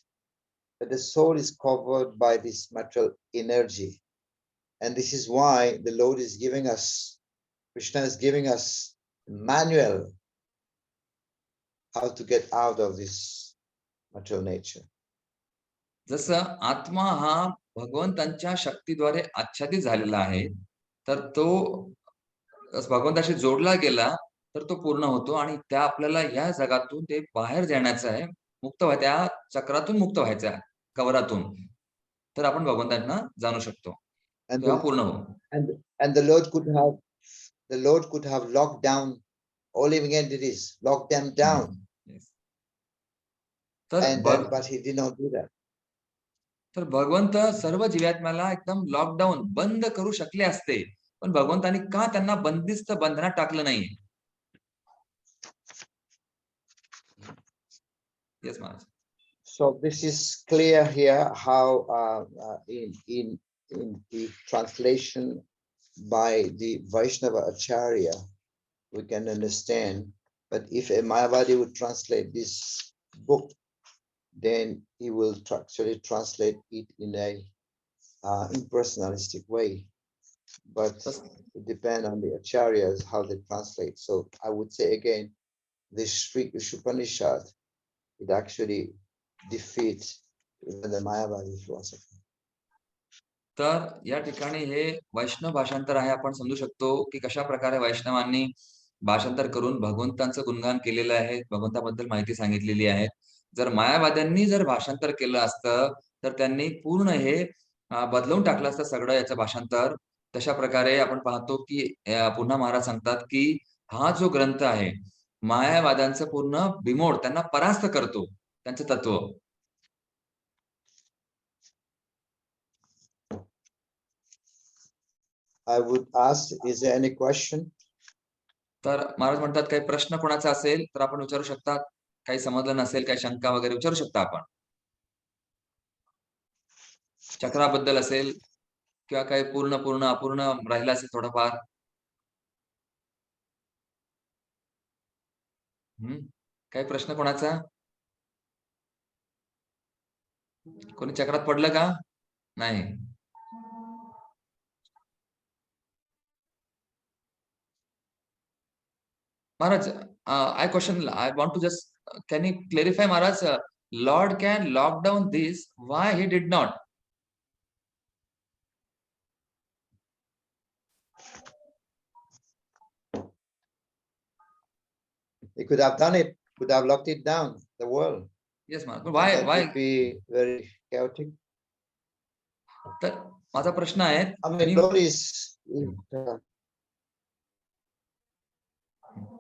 but the soul is covered by this material energy. And this is why the Lord is giving us, Krishna is giving us a manual how to get out of this material nature. जसं आत्मा हा भगवंतांच्या शक्तीद्वारे आच्छादित झालेला आहे, तर तो भगवंताशी जोडला गेला तर तो पूर्ण होतो आणि त्या आपल्याला या जगातून ते बाहेर जाण्याचं आहे, मुक्त त्या चक्रातून मुक्त व्हायचं आहे, कवरातून, तर आपण भगवंतांना जाणू शकतो. तेव्हा पूर्ण हो. And the Lord could have locked down all living entities, locked them down. Yes. But he did not do that. तर भगवंत सर्व जीवात्म्याला एकदम लॉकडाऊन बंद करू शकले असते, पण भगवंतांनी का त्यांना बंदिस्त बंधनात टाकलं नाही? Yes, Maharaj. So this is clear here how in the translation by the Vaishnava Acharya we can understand. But if a Mayavadi would translate this book, then he will actually translate it in a impersonalistic way. But it depends on the acharyas how they translate. So I would say again, this Ishopnishad, it actually defeats the Mayavadi philosophy. तर या ठिकाणी हे वैष्णव भाषांतर आहे. आपण समजू शकतो की कशा प्रकारे वैष्णवांनी भाषांतर करून भगवंतांचं गुणगान केलेलं आहे, भगवंताबद्दल माहिती सांगितलेली आहे. जर मायावाद्यांनी जर भाषांतर केलं असतं तर त्यांनी पूर्ण हे बदलवून टाकलं असतं सगळं याचं भाषांतर. तशा प्रकारे आपण पाहतो की पुन्हा महाराज सांगतात की हा जो ग्रंथ आहे मायावाद्यांचं पूर्ण बिमोड, त्यांना परास्त करतो, त्यांचं तत्व. I would ask, is there any question? तर महाराज म्हणतात काही प्रश्न कोणाचा असेल तर आपण विचारू शकतात, काही समजलं नसेल, काही शंका वगैरे विचारू शकता आपण. चक्राबद्दल असेल किंवा काही पूर्ण पूर्ण अपूर्ण राहिला असेल थोडंफार. काही प्रश्न कोणाचा? कोणी चक्रात पडलं का? नाही. Maharaj, I want to just, can you clarify, Maharaj, Lord can lock down this, why he did not? He could have done it, could have locked it down, the world. Yes, Maharaj. But That why? would be very chaotic. तर माझा प्रश्न आहे, I mean, Lord is.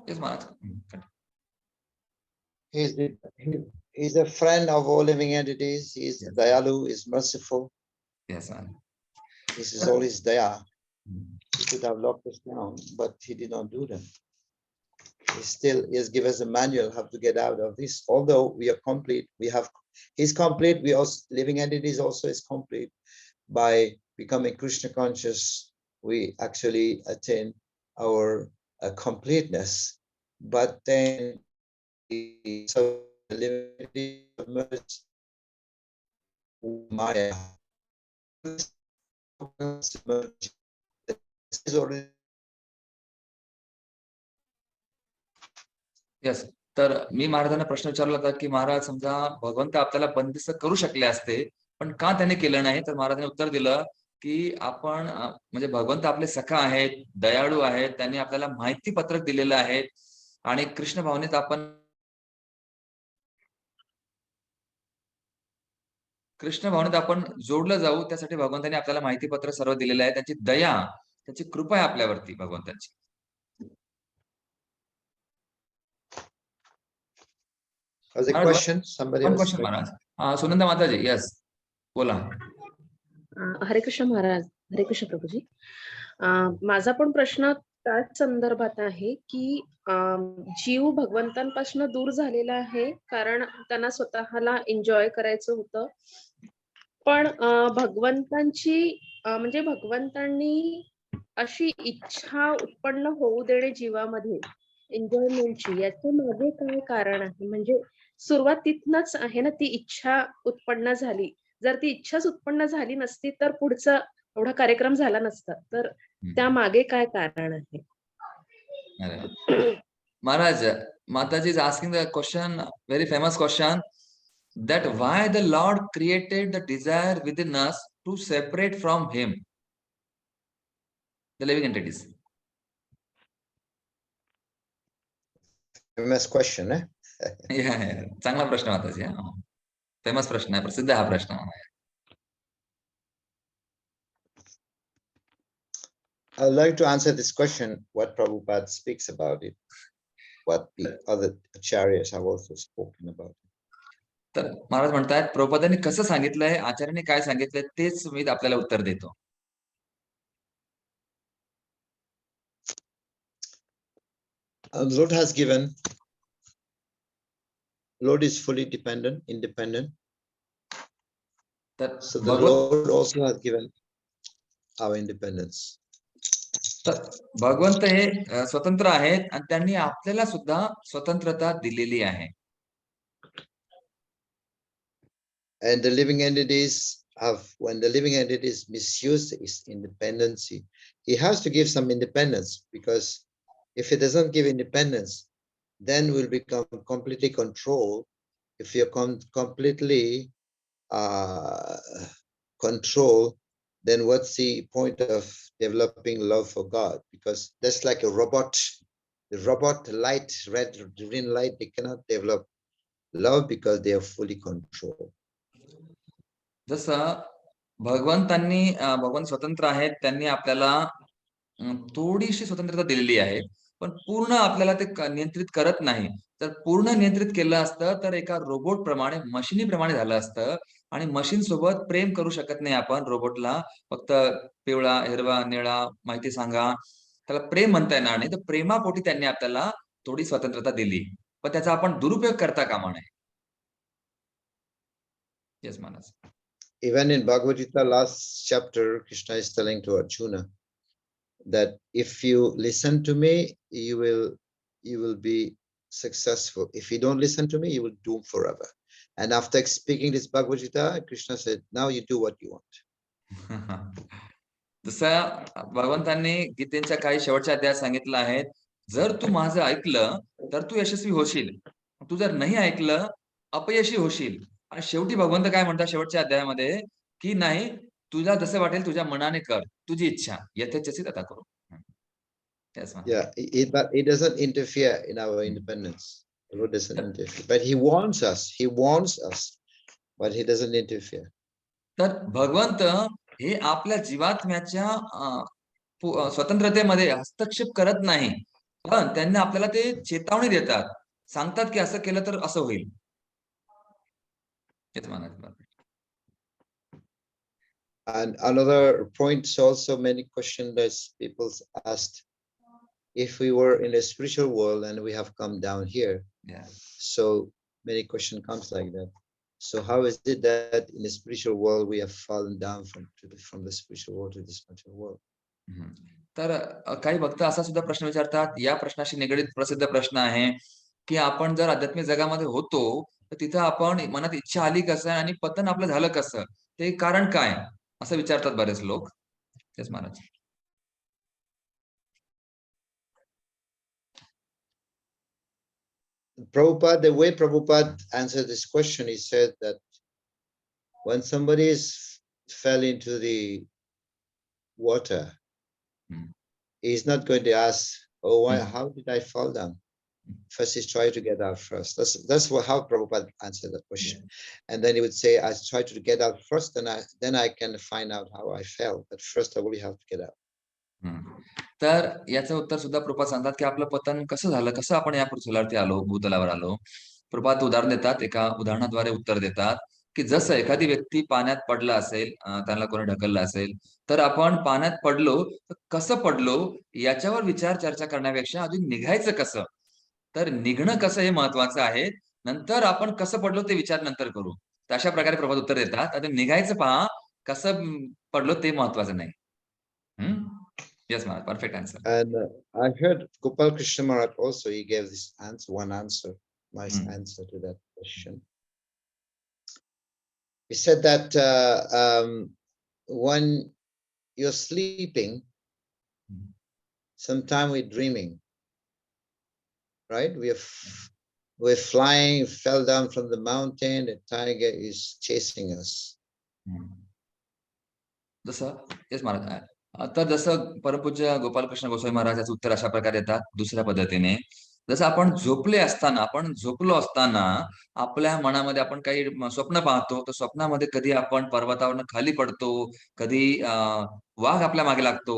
Yes, Maharaj. He's a friend of all living entities. He's Dayalu, he's merciful. Yes, Maharaj. This is all his daya. He could have locked us down, but he did not do that. He has given us a manual how to get out of this. Although we are complete, he's complete. We also, living entities also is complete. By becoming Krishna conscious, we actually attain our completeness. But then so living Maya is already. Yes. तर मी महाराजांना प्रश्न विचारला होता की महाराज, समजा भगवंत आपल्याला बंदिस्त करू शकले असते, पण का त्याने केलं नाही? तर महाराजांनी उत्तर दिलं की आपण म्हणजे भगवंत आपले सखा आहेत, दयाळू आहेत, त्यांनी आपल्याला माहिती पत्रक दिलेलं आहे आणि कृष्ण भावनेत आपण जोडलं जाऊ, त्यासाठी भगवंतांनी आपल्याला माहिती पत्र सर्व दिलेलं आहे. त्याची दया, त्याची कृपा आहे आपल्यावरती भगवंताची. As a question, somebody one else. question, Maharaj. Sunanda Mataji, yes. बोला. हरे कृष्ण महाराज, हरे कृष्ण प्रभूजी. माझा पण प्रश्न त्याच संदर्भात आहे की जीव भगवंतांपासून दूर झालेला आहे कारण त्यांना स्वतःला एन्जॉय करायचं होतं, पण भगवंतांची म्हणजे भगवंतांनी अशी इच्छा उत्पन्न होऊ देणे जीवामध्ये एन्जॉयमेंटची, याच्या मागे काय कारण आहे? म्हणजे सुरुवात तिथनच आहे ना, ती इच्छा उत्पन्न झाली. जर ती इच्छाच उत्पन्न झाली नसती तर पुढचा एवढा कार्यक्रम झाला नसता. तर त्या मागे काय कारण आहे? Maharaj, Mataji is asking the question, very famous question, that why the Lord created the desire within us to separate from him, the living entities. Famous question, eh? Yeah. चांगला प्रश्न माताजी. फेमस प्रश्न आहे, प्रसिद्ध हा प्रश्न. I'd like to answer this question, what Prabhupada speaks about it, what the other acharyas have also spoken about it. तर महाराज म्हणतात, प्रभुपादांनी कसं सांगितलंय, आचार्यांनी काय सांगितलंय, तेच मी आपल्याला उत्तर देतो. Lord has given, Lord is fully dependent, independent. So the Lord also has given our independence. तर भगवंत हे स्वतंत्र आहेत आणि त्यांनी आपल्याला सुद्धा स्वतंत्रता दिलेली आहे. And the living entities have, when the living entities misuse his independency, he has to give some independence, because if he doesn't give independence, then we'll become completely controlled. If you're completely controlled, then what's the point of developing love for God? Because that's like a robot. The robot light, red, green light, they cannot develop love because they are fully controlled. जसं भगवंत स्वतंत्र आहेत, त्यांनी आपल्याला थोडीशी स्वतंत्रता दिलेली आहे, पण पूर्ण आपल्याला ते नियंत्रित करत नाही. तर पूर्ण नियंत्रित केलं असतं तर एका रोबोट प्रमाणे, मशिनी प्रमाणे झालं असतं, आणि मशीन सोबत प्रेम करू शकत नाही आपण रोबोटला. फक्त पिवळा, हिरवा, निळा माहिती सांगा, त्याला प्रेम म्हणता येणार नाही. तर प्रेमापोटी त्यांनी आपल्याला थोडी स्वतंत्रता दिली, पण त्याचा आपण दुरुपयोग करता कामा नये. Yes Maharaj. Even in Bhagavad Gita, last chapter, Krishna is telling to Arjuna that if you listen to me, you will be successful. If you don't listen to me, you will doom forever. And after speaking this Bhagavad Gita, Krishna said, now you do what you want. जसं भगवंतांनी गीतेच्या काही शेवटच्या अध्यायात सांगितलं आहे, जर तू माझं ऐकलं तर तू यशस्वी होशील, तू जर नाही ऐकलं अपयशी होशील. आणि शेवटी भगवंत काय म्हणतात शेवटच्या अध्यायामध्ये, की नाही, तुला जसं वाटेल तुझ्या मनाने कर, तुझी इच्छा यथेच्छसित आता करू. Yeah, but it doesn't interfere in our independence. The Lord doesn't interfere, but He warns us. He warns us, but He doesn't interfere. तर भगवंत हे आपल्या जीवात्म्याच्या स्वतंत्रतेमध्ये हस्तक्षेप करत नाही, पण त्यांनी आपल्याला ते चेतावणी देतात, सांगतात की असं केलं तर असं होईल. And another point is also many questions that people asked. If we were in the spiritual world and we have come down here, so many questions comes like that. So how is it that in the spiritual world we have fallen down from the spiritual world to the spiritual world? तर काही भक्त असा सुद्धा प्रश्न विचारतात. या प्रश्नाशी निगडित प्रसिद्ध प्रश्न आहे की आपण जर आध्यात्मिक जगामध्ये होतो तर तिथं आपण मनात इच्छा आली कसं आणि पतन आपलं झालं कसं, ते कारण काय असं विचारतात बरेच लोक. तेच महाराज. Prabhupada, the way Prabhupada answered this question, he said that when somebody fell into the water, he's not going to ask, oh, why, how did I fall down? First, he's trying to get out first. That's how Prabhupada answered that question. And then he would say, I try to get out first, then I can find out how I fell. But first, I really have to get out. तर याचं उत्तर सुद्धा प्रभुपाद सांगतात की आपलं पतन कसं झालं, कसं आपण या पृथ्वीवरती आलो, भूतलावर आलो. प्रभुपाद उदाहरण देतात, एका उदाहरणाद्वारे उत्तर देतात की जसं एखादी व्यक्ती पाण्यात पडला असेल, त्याला कोणी ढकललं असेल, तर आपण पाण्यात पडलो तर कसं पडलो याच्यावर विचार चर्चा करण्यापेक्षा अजून निघायचं कसं, तर निघणं कसं हे महत्वाचं आहे. नंतर आपण कसं पडलो ते विचार नंतर करू. तर अशा प्रकारे प्रभुपाद उत्तर देतात. आता निघायचं पहा, कसं पडलो ते महत्वाचं नाही. Yes, Maharaj, perfect answer. And I heard Gopal Krishna Maharaj also, he gave this answer, one answer, nice answer to that question. He said that when you're sleeping, sometimes we're dreaming, right? We're flying, fell down from the mountain, the tiger is chasing us. Yes, Maharaj. तर जसं परमपूज्य गोपालकृष्ण गोस्वामी महाराजाचं उत्तर अशा प्रकारे येतात दुसऱ्या पद्धतीने. जसं आपण झोपले असताना, आपण झोपलो असताना आपल्या मनामध्ये आपण काही स्वप्न पाहतो, तर स्वप्नामध्ये कधी आपण पर्वतावरून खाली पडतो, कधी वाघ आपल्या मागे लागतो.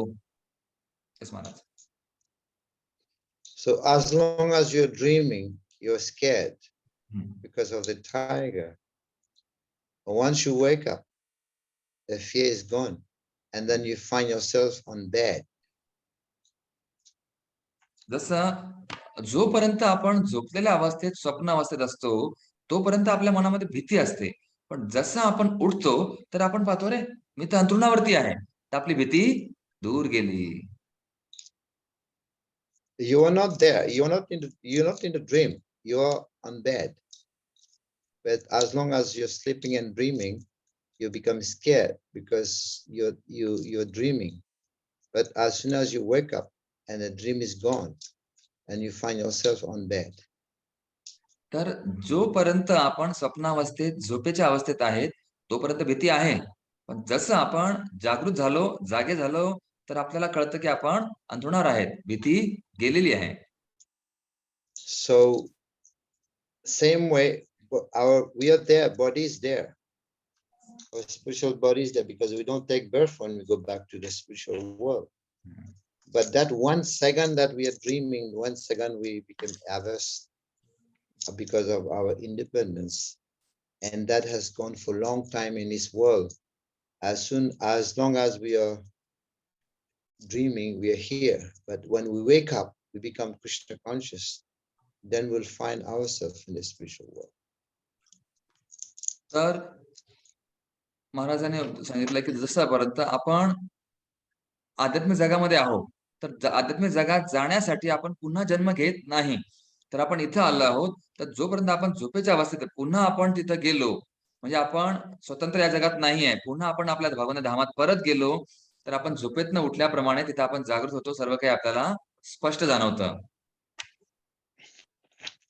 Yes, Maharaj. So as long as you're dreaming, you're scared because of the tiger. But once you wake up, the fear is gone. And then you find yourself on bed. जसं जोपर्यंत आपण झोपलेल्या अवस्थेत स्वप्न अवस्थेत असतो तोपर्यंत आपल्या मनामध्ये भीती असते, पण जसं आपण उठतो तर आपण पाहतो रे मी तर अंथरुणावरती आहे, तर आपली भीती दूर गेली. You are not there. You're not in the dream. You're on bed. But as long as you're sleeping and dreaming, you become scared because you're dreaming. But as soon as you wake up and the dream is gone and you find yourself on bed. तर जोपर्यंत आपण स्वप्नावस्थेत झोपेच्या अवस्थेत आहेत तोपर्यंत भीती आहे, पण जसं आपण जागृत झालो, जागे झालो, तर आपल्याला कळतं की आपण अंथरुणावर आहेत, भीती गेलेली आहे. So same way, we are there, body is there. Our spiritual body is there because we don't take birth when we go back to the spiritual world. But that 1 second that we are dreaming, 1 second we become averse because of our independence. And that has gone for a long time in this world. As long as we are dreaming, we are here. But when we wake up, we become Krishna conscious. Then we'll find ourselves in the spiritual world. तर महाराजांनी सांगितलं की जसापर्यंत आपण आध्यात्मिक जगामध्ये आहोत, तर आध्यात्मिक जगात जाण्यासाठी आपण पुन्हा जन्म घेत नाही. तर आपण इथं आलो आहोत, तर जोपर्यंत आपण झोपेच्या अवस्थेत पुन्हा आपण तिथं गेलो, म्हणजे आपण स्वतंत्र या जगात नाही आहे, पुन्हा आपण आपल्या भगवान धामात परत गेलो, तर आपण झोपेतनं उठल्याप्रमाणे तिथं आपण जागृत होतो, सर्व काही आपल्याला स्पष्ट जाणवतं.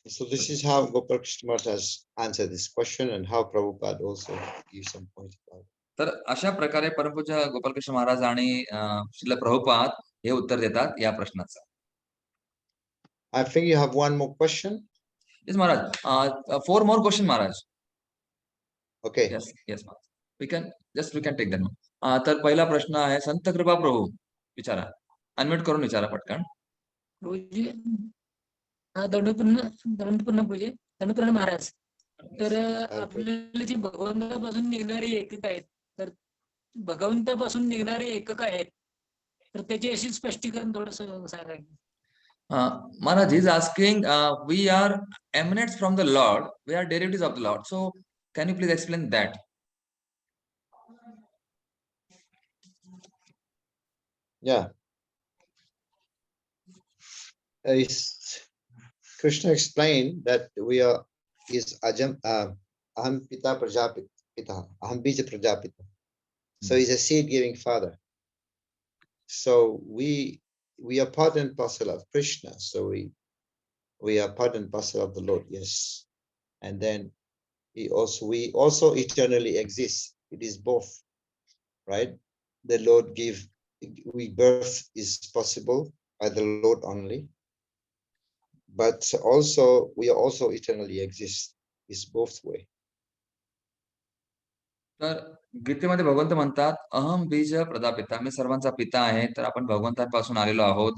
So this is how Gopal Krishna Maharaj has answered this question, and how Prabhupada also gives some points about it. तर अशा प्रकारे परमपूज्य गोपालकृष्ण महाराज आणि श्रील प्रभुपाद हे उत्तर देतात या प्रश्नाचं. I think you have one more question. Yes, Maharaj. 4 more question, Maharaj. Okay. Yes, yes, Maharaj. We can take that. तर पहिला प्रश्न आहे संत कृपा प्रभू, विचारा. अनम्यूट करून विचारा पटकन. प्रभूजी, दंडपूर्ण पूजे, दंडपूर्ण महाराज. तर आपल्याला जी भगवंतापासून निघणारी एकक आहेत, तर भगवंतापासून निघणारे एकक आहेत, तर त्याची अशी स्पष्टीकरण थोडंसं सांगा. Maharaj is asking, we are emanates from the Lord, we are derivatives of the Lord. So, can you please explain that? Yeah. Krishna explained that we are Aham Pita Prajapita, Aham Bija Prajapita. So he's a seed-giving father. So we are part and parcel of Krishna. So we are part and parcel of the Lord, yes. And then we also eternally exist. It is both, right? The Lord birth is possible by the Lord only. But also we also eternally exist. It's both way. तर गीतेमध्ये भगवंत म्हणतात अहम बीज प्रदापिता, मी सर्वांचा पिता आहे. तर आपण भगवंतांपासून आलेलो आहोत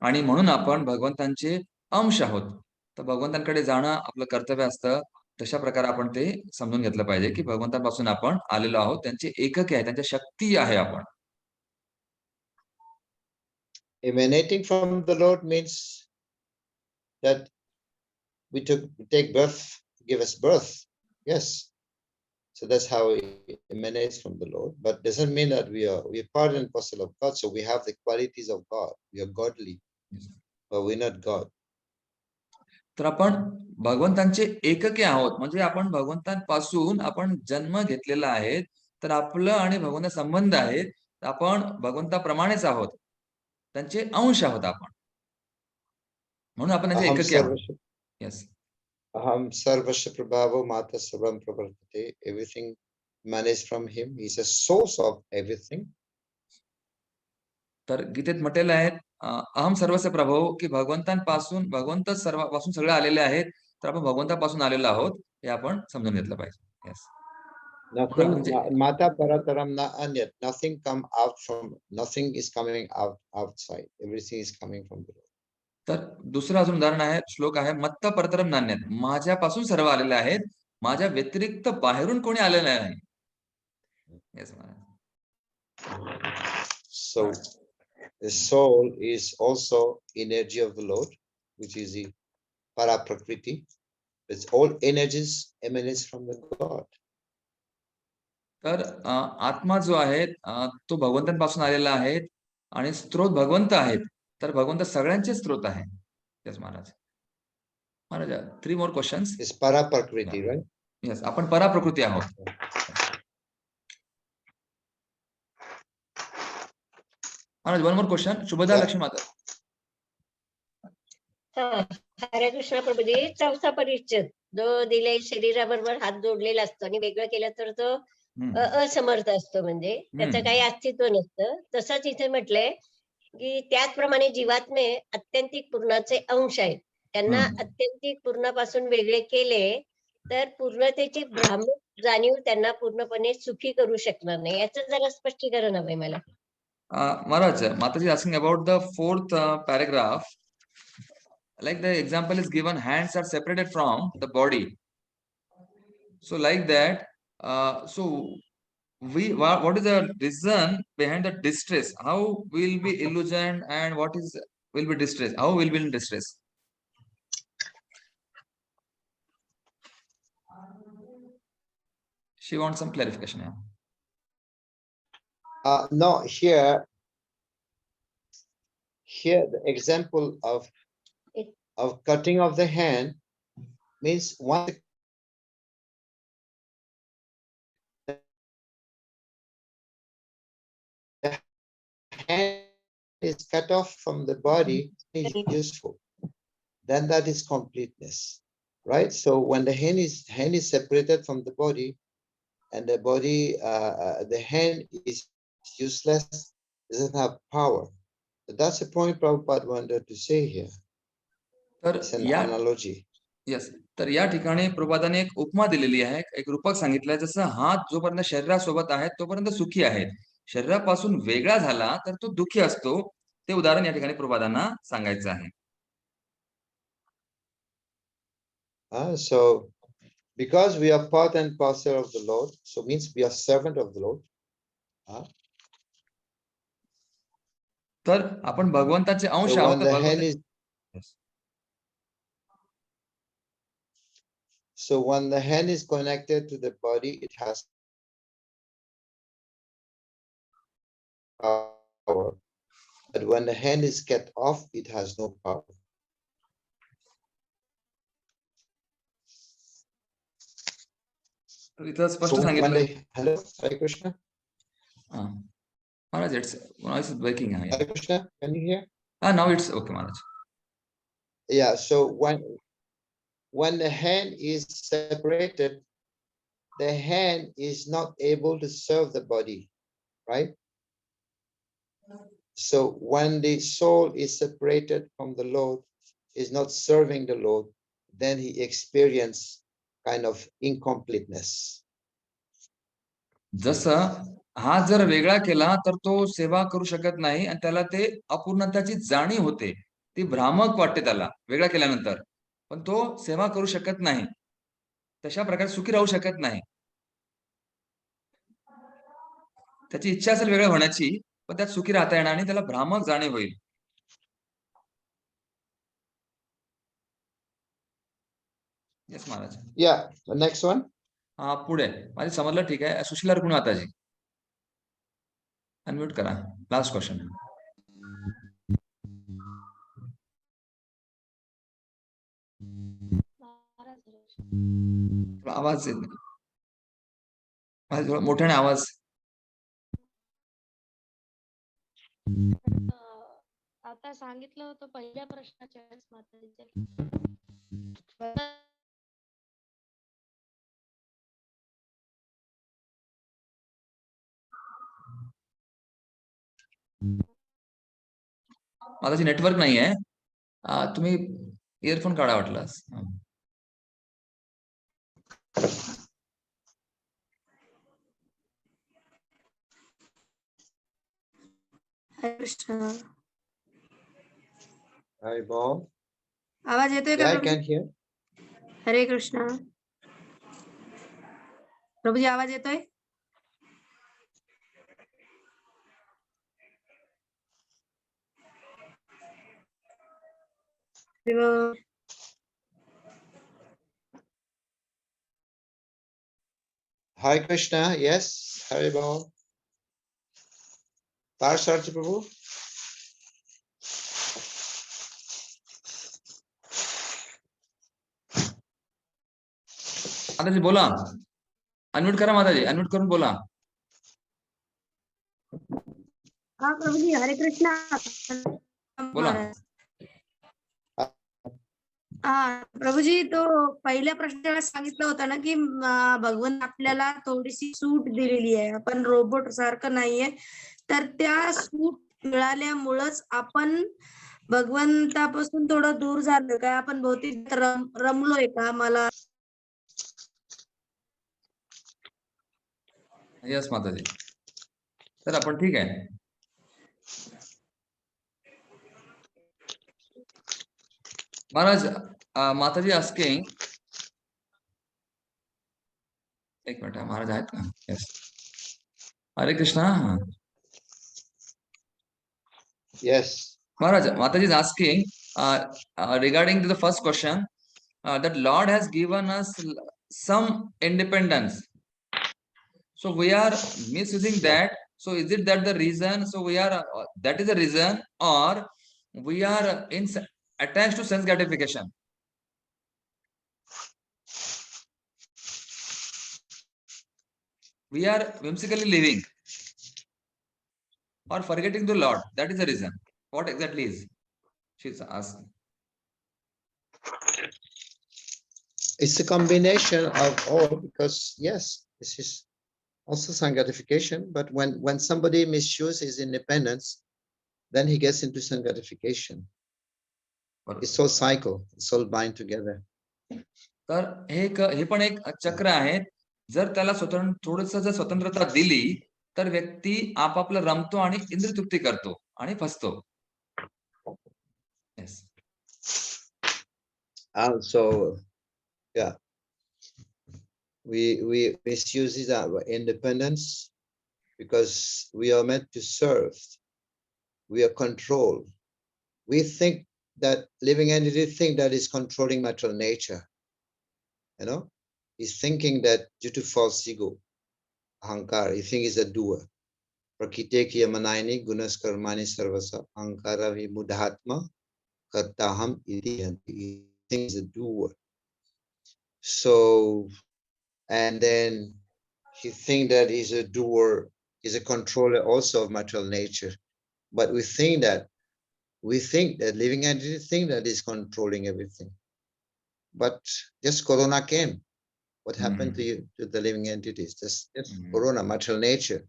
आणि म्हणून आपण भगवंतांचे अंश आहोत. तर भगवंतांकडे जाणं आपलं कर्तव्य असतं. तशा प्रकारे आपण ते समजून घेतलं पाहिजे की भगवंतांपासून आपण आलेलो आहोत, त्यांचे एकक आहे, त्यांच्या शक्ती आहे आपण. Emanating from the Lord means that we take birth, give us birth. Yes. So that's how it emanates from the Lord, but doesn't mean that we are part and parcel of God. So we have the qualities of God. We are godly, but we're not God. तर आपण भगवंतांचे एकके आहोत, म्हणजे आपण भगवंतांपासून आपण जन्म घेतलेला आहे. तर आपलं आणि भगवंता संबंध आहेत. आपण भगवंताप्रमाणेच आहोत, त्यांचे अंश आहोत आपण, म्हणून आपण त्यांचे एकके आहोत. Yes. Aham sarvasya prabhavo mata sarvam pravartate. Everything emanates from him. He's a source of everything. तर गीतेत म्हटलेलं आहे अहम सर्वस्य प्रभो, की भगवंतांपासून भगवंत सर्वापासून सगळे आलेले आहेत. तर आपण भगवंतापासून आलेलो आहोत हे आपण समजून घेतलं पाहिजे. Yes. Nothing mata parataram na anyat. Nothing is coming outside. Everything is coming from the Lord. तर दुसरं अजून उदाहरण आहे, श्लोक आहे मत्त परतरम नान्यत, माझ्यापासून सर्व आलेले आहेत, माझ्या व्यतिरिक्त बाहेरून कोणी आलेलं नाही. Yes Maharaj. So the soul is also energy of the Lord, which is the para-prakriti. It's all energies emanates from the God. तर आत्मा जो आहे तो भगवंतांपासून आलेला आहे आणि स्त्रोत भगवंत आहेत. तर भगवंत सगळ्यांचे स्त्रोत आहे. Yes Maharaj. Maharaj 3 more questions. It's para-prakriti, right? Yes, आपण पराप्रकृती आहोत. महाराज 1 more question. शुभदा लक्ष्मी माता. हरे कृष्ण प्रभुजी, चौथा परिच्छेद जो दिले शरीराबरोबर हात जोडलेला असतो आणि वेगळं केलं तर तो असमर्थ असतो, म्हणजे त्याचं काही अस्तित्व नसतं. तसंच इथे म्हटलंय की त्याचप्रमाणे जीवात्मे अत्यंतिक पूर्णाचे अंश आहेत. त्यांना अत्यंतिक पूर्णापासून वेगळे केले तर पूर्णतेची भ्रामक जाणीव त्यांना पूर्णपणे सुखी करू शकणार नाही. याचं जरा स्पष्टीकरण हवंय मला. Maharaj, Mataji asking about the 4th paragraph. Like the example is given, hands are separated from the body. So like that, so what is the reason behind the distress? How will be illusion and what is will be distress? How will be in distress? She wants some clarification. Yeah. No, here the example of cutting of the hand means once the hand is cut off from the body, is useful. Then that is completeness, right? So when the hand is separated from the body, and the body, the hand is useless, doesn't have power. So that's the point Prabhupada wanted to say here. It's an analogy. Yes, तर या ठिकाणी प्रभुपादाने एक उपमा दिलेली आहे, एक रूपक सांगितलंय. जसं हात जोपर्यंत शरीरासोबत आहे तोपर्यंत सुखी आहे, शरीरापासून वेगळा झाला तर तो दुःखी असतो. ते उदाहरण या ठिकाणी प्रभुपादांना सांगायचं आहे. So because we are part and parcel of the Lord, so means we are servant of the Lord. तर आपण भगवंताचे अंश So आहोत. when the hand is So when the hand is connected to the body, it has power. But when the hand is cut off, it has no power. इथं स्पष्ट सांगितलं. Hello, Hare Krishna. Maharaj, it's noise is breaking. Hare Krishna, can you hear? Now it's okay, Maharaj. Yeah, so when the hand is separated, the hand is not able to serve the body, right? So when the soul is separated from the Lord, is not serving the Lord, then he experiences kind of incompleteness. जसं हात जर वेगळा केला तर तो सेवा करू शकत नाही आणि त्याला ते अपूर्णताची जाणीव होते. ती भ्रामक वाटते त्याला वेगळा केल्यानंतर, पण तो सेवा करू शकत नाही. तशा प्रकारे सुखी राहू शकत नाही. त्याची इच्छा असेल वेगळं होण्याची, पण त्यात सुखी राहता येणार आणि त्याला भ्रामक जाणीव होईल. Yes Maharaj. Yeah, the next one. पुढे माझे समजलं. ठीक आहे. सुशीला रुक्मिणी माताजी अनम्यूट करा. Last question. आवाज येत नाही. माझ्या थोडा मोठ्याने आवाज. आता सांगितलं होतं पहिल्या प्रश्नाच्या वेळेस माताजीच्या माताजी नेटवर्क नाही आहे. तुम्ही इयरफोन काढा वाटलास. हरे कृष्ण. Hare Bol. आवाज येतोय का? Yeah, I can hear. हरे कृष्ण. प्रभुजी आवाज येतोय? Hare Krishna, yes, Hare Bol. Parsharji Prabhu. माताजी बोला. अनम्यूट करा माताजी. अनम्यूट करून बोला. हा प्रभुजी हरे कृष्णा. बोला. प्रभुजी तो पहिल्या प्रश्नाला सांगितलं होतं ना की भगवंत आपल्याला थोडीशी सूट दिलेली आहे, आपण रोबोट सारखं नाहीये. तर त्या सूट मिळाल्यामुळेच आपण भगवंतापासून थोडं दूर झालो का? आपण भौतिक रमलोय का? मला यस माताजी. तर आपण ठीक आहे. महाराज, माताजी asking. एक मिनिट महाराज आहेत का? Yes. Hare Krishna. Yes. Maharaj, Mataji is asking regarding to the first question that Lord has given us some independence. So we are misusing that. So is it that the reason? So we are that is the reason, or we are attached to sense gratification? We are whimsically living or forgetting the Lord. That is the reason. What exactly is? She's asking. It's a combination of all, because yes, this is also some gratification, but when somebody misuses his independence, then he gets into some gratification. It's all cycle, it's all bind together. तर हे पण एक चक्र आहे. जर त्याला थोडस जर स्वतंत्रता दिली तर व्यक्ती आपापलं रमतो आणि इंद्रिय तृप्ती करतो आणि फसतो. Yes. So yeah, we misuse our independence because we are meant to serve. We are controlled. We think that living entity think that is controlling material nature. You know, he's thinking that due to false ego, ahankar, he thinks he's a doer. Prakite ki manayani gunas karmani sarvasa ahankara vimudhatma kartaham iti yanti. He thinks he's a doer. So, and then he thinks that he's a doer, he's a controller also of material nature. But we think that living entity think that is controlling everything. But just Corona came. What happened to you, to the living entities? Just Corona, material nature,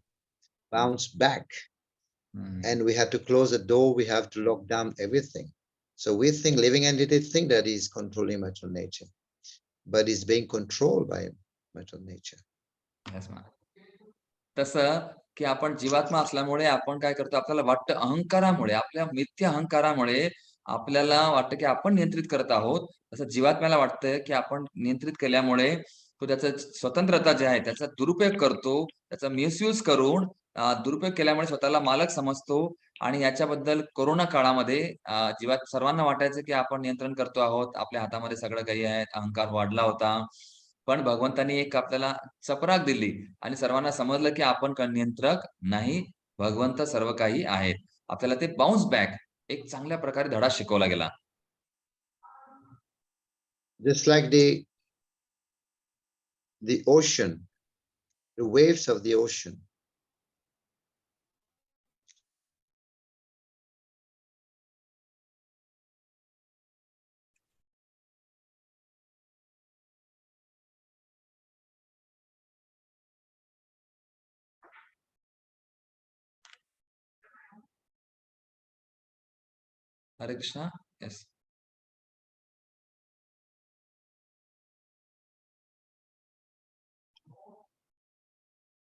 bounced back. And we had to close the door. We have to lock down everything. So we think living entities think that is controlling material nature, but it's being controlled by material nature. Yes, ma'am. तसं की आपण जीवात्मा असल्यामुळे आपण काय करतो, आपल्याला वाटतं अहंकारामुळे, आपल्या मिथ्या अहंकारामुळे आपल्याला वाटतं की आपण नियंत्रित करत आहोत. तसं जीवात्म्याला वाटतं की आपण नियंत्रित केल्यामुळे तो त्याचं स्वतंत्रता जे आहे त्याचा दुरुपयोग करतो, त्याचा मिसयूज करून दुरुपयोग केल्यामुळे स्वतःला मालक समजतो. आणि याच्याबद्दल कोरोना काळामध्ये जीवात सर्वांना वाटायचं की आपण नियंत्रण करतो आहोत, आपल्या हातामध्ये सगळं काही आहे, अहंकार वाढला होता. पण भगवंतांनी एक आपल्याला चपराक दिली आणि सर्वांना समजलं की आपण नियंत्रक नाही, भगवंत सर्व काही आहेत. आपल्याला ते बाउन्स बॅक एक चांगल्या प्रकारे धडा शिकवला गेला. Just like the ocean, the waves of the ocean. Hare Krishna. Yes.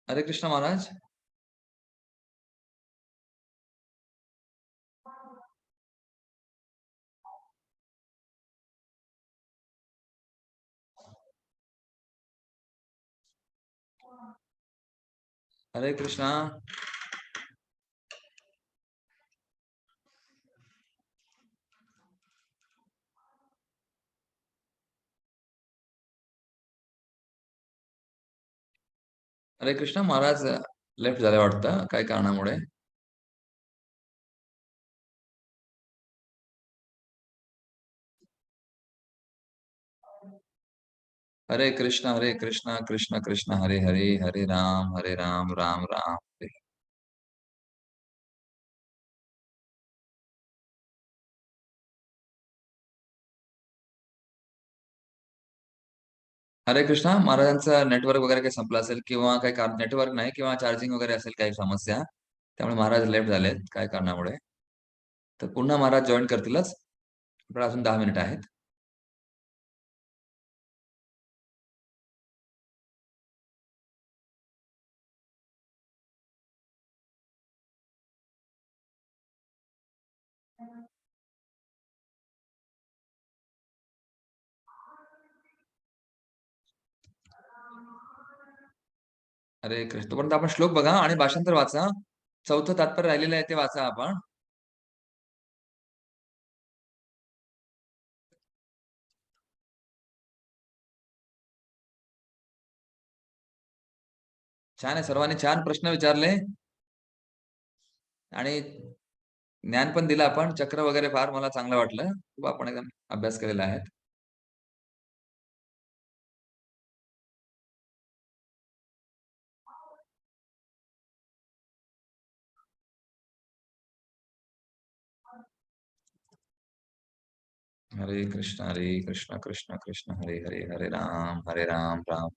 Hare Krishna Maharaj. Hare Krishna. Hare Krishna. Maharaj left झाले वाटतं काही कारणामुळे. हरे कृष्णा कृष्ण कृष्ण हरे हरे, हरे राम राम राम हरे. हरे कृष्णा. महाराजांचं नेटवर्क वगैरे काही संपलं असेल किंवा काही नेटवर्क नाही किंवा चार्जिंग वगैरे असेल काही समस्या, त्यामुळे महाराज लेफ्ट झालेत काय कारणामुळे. तर पुन्हा महाराज जॉईन करतीलच. पण अजून 10 मिनिट आहेत. हरे कृष्ण. तोपर्यंत आपण श्लोक बघा आणि भाषांतर वाचा. 4थं तात्पर्य राहिलेलं आहे ते वाचा आपण. छान आहे. सर्वांनी छान प्रश्न विचारले. आणि ज्ञान पण दिलं आपण, चक्र वगैरे फार मला चांगलं वाटलं. खूप आपण एकदम अभ्यास केलेला आहे. हरे कृष्ण कृष्ण कृष्ण हरे हरे, हरे राम राम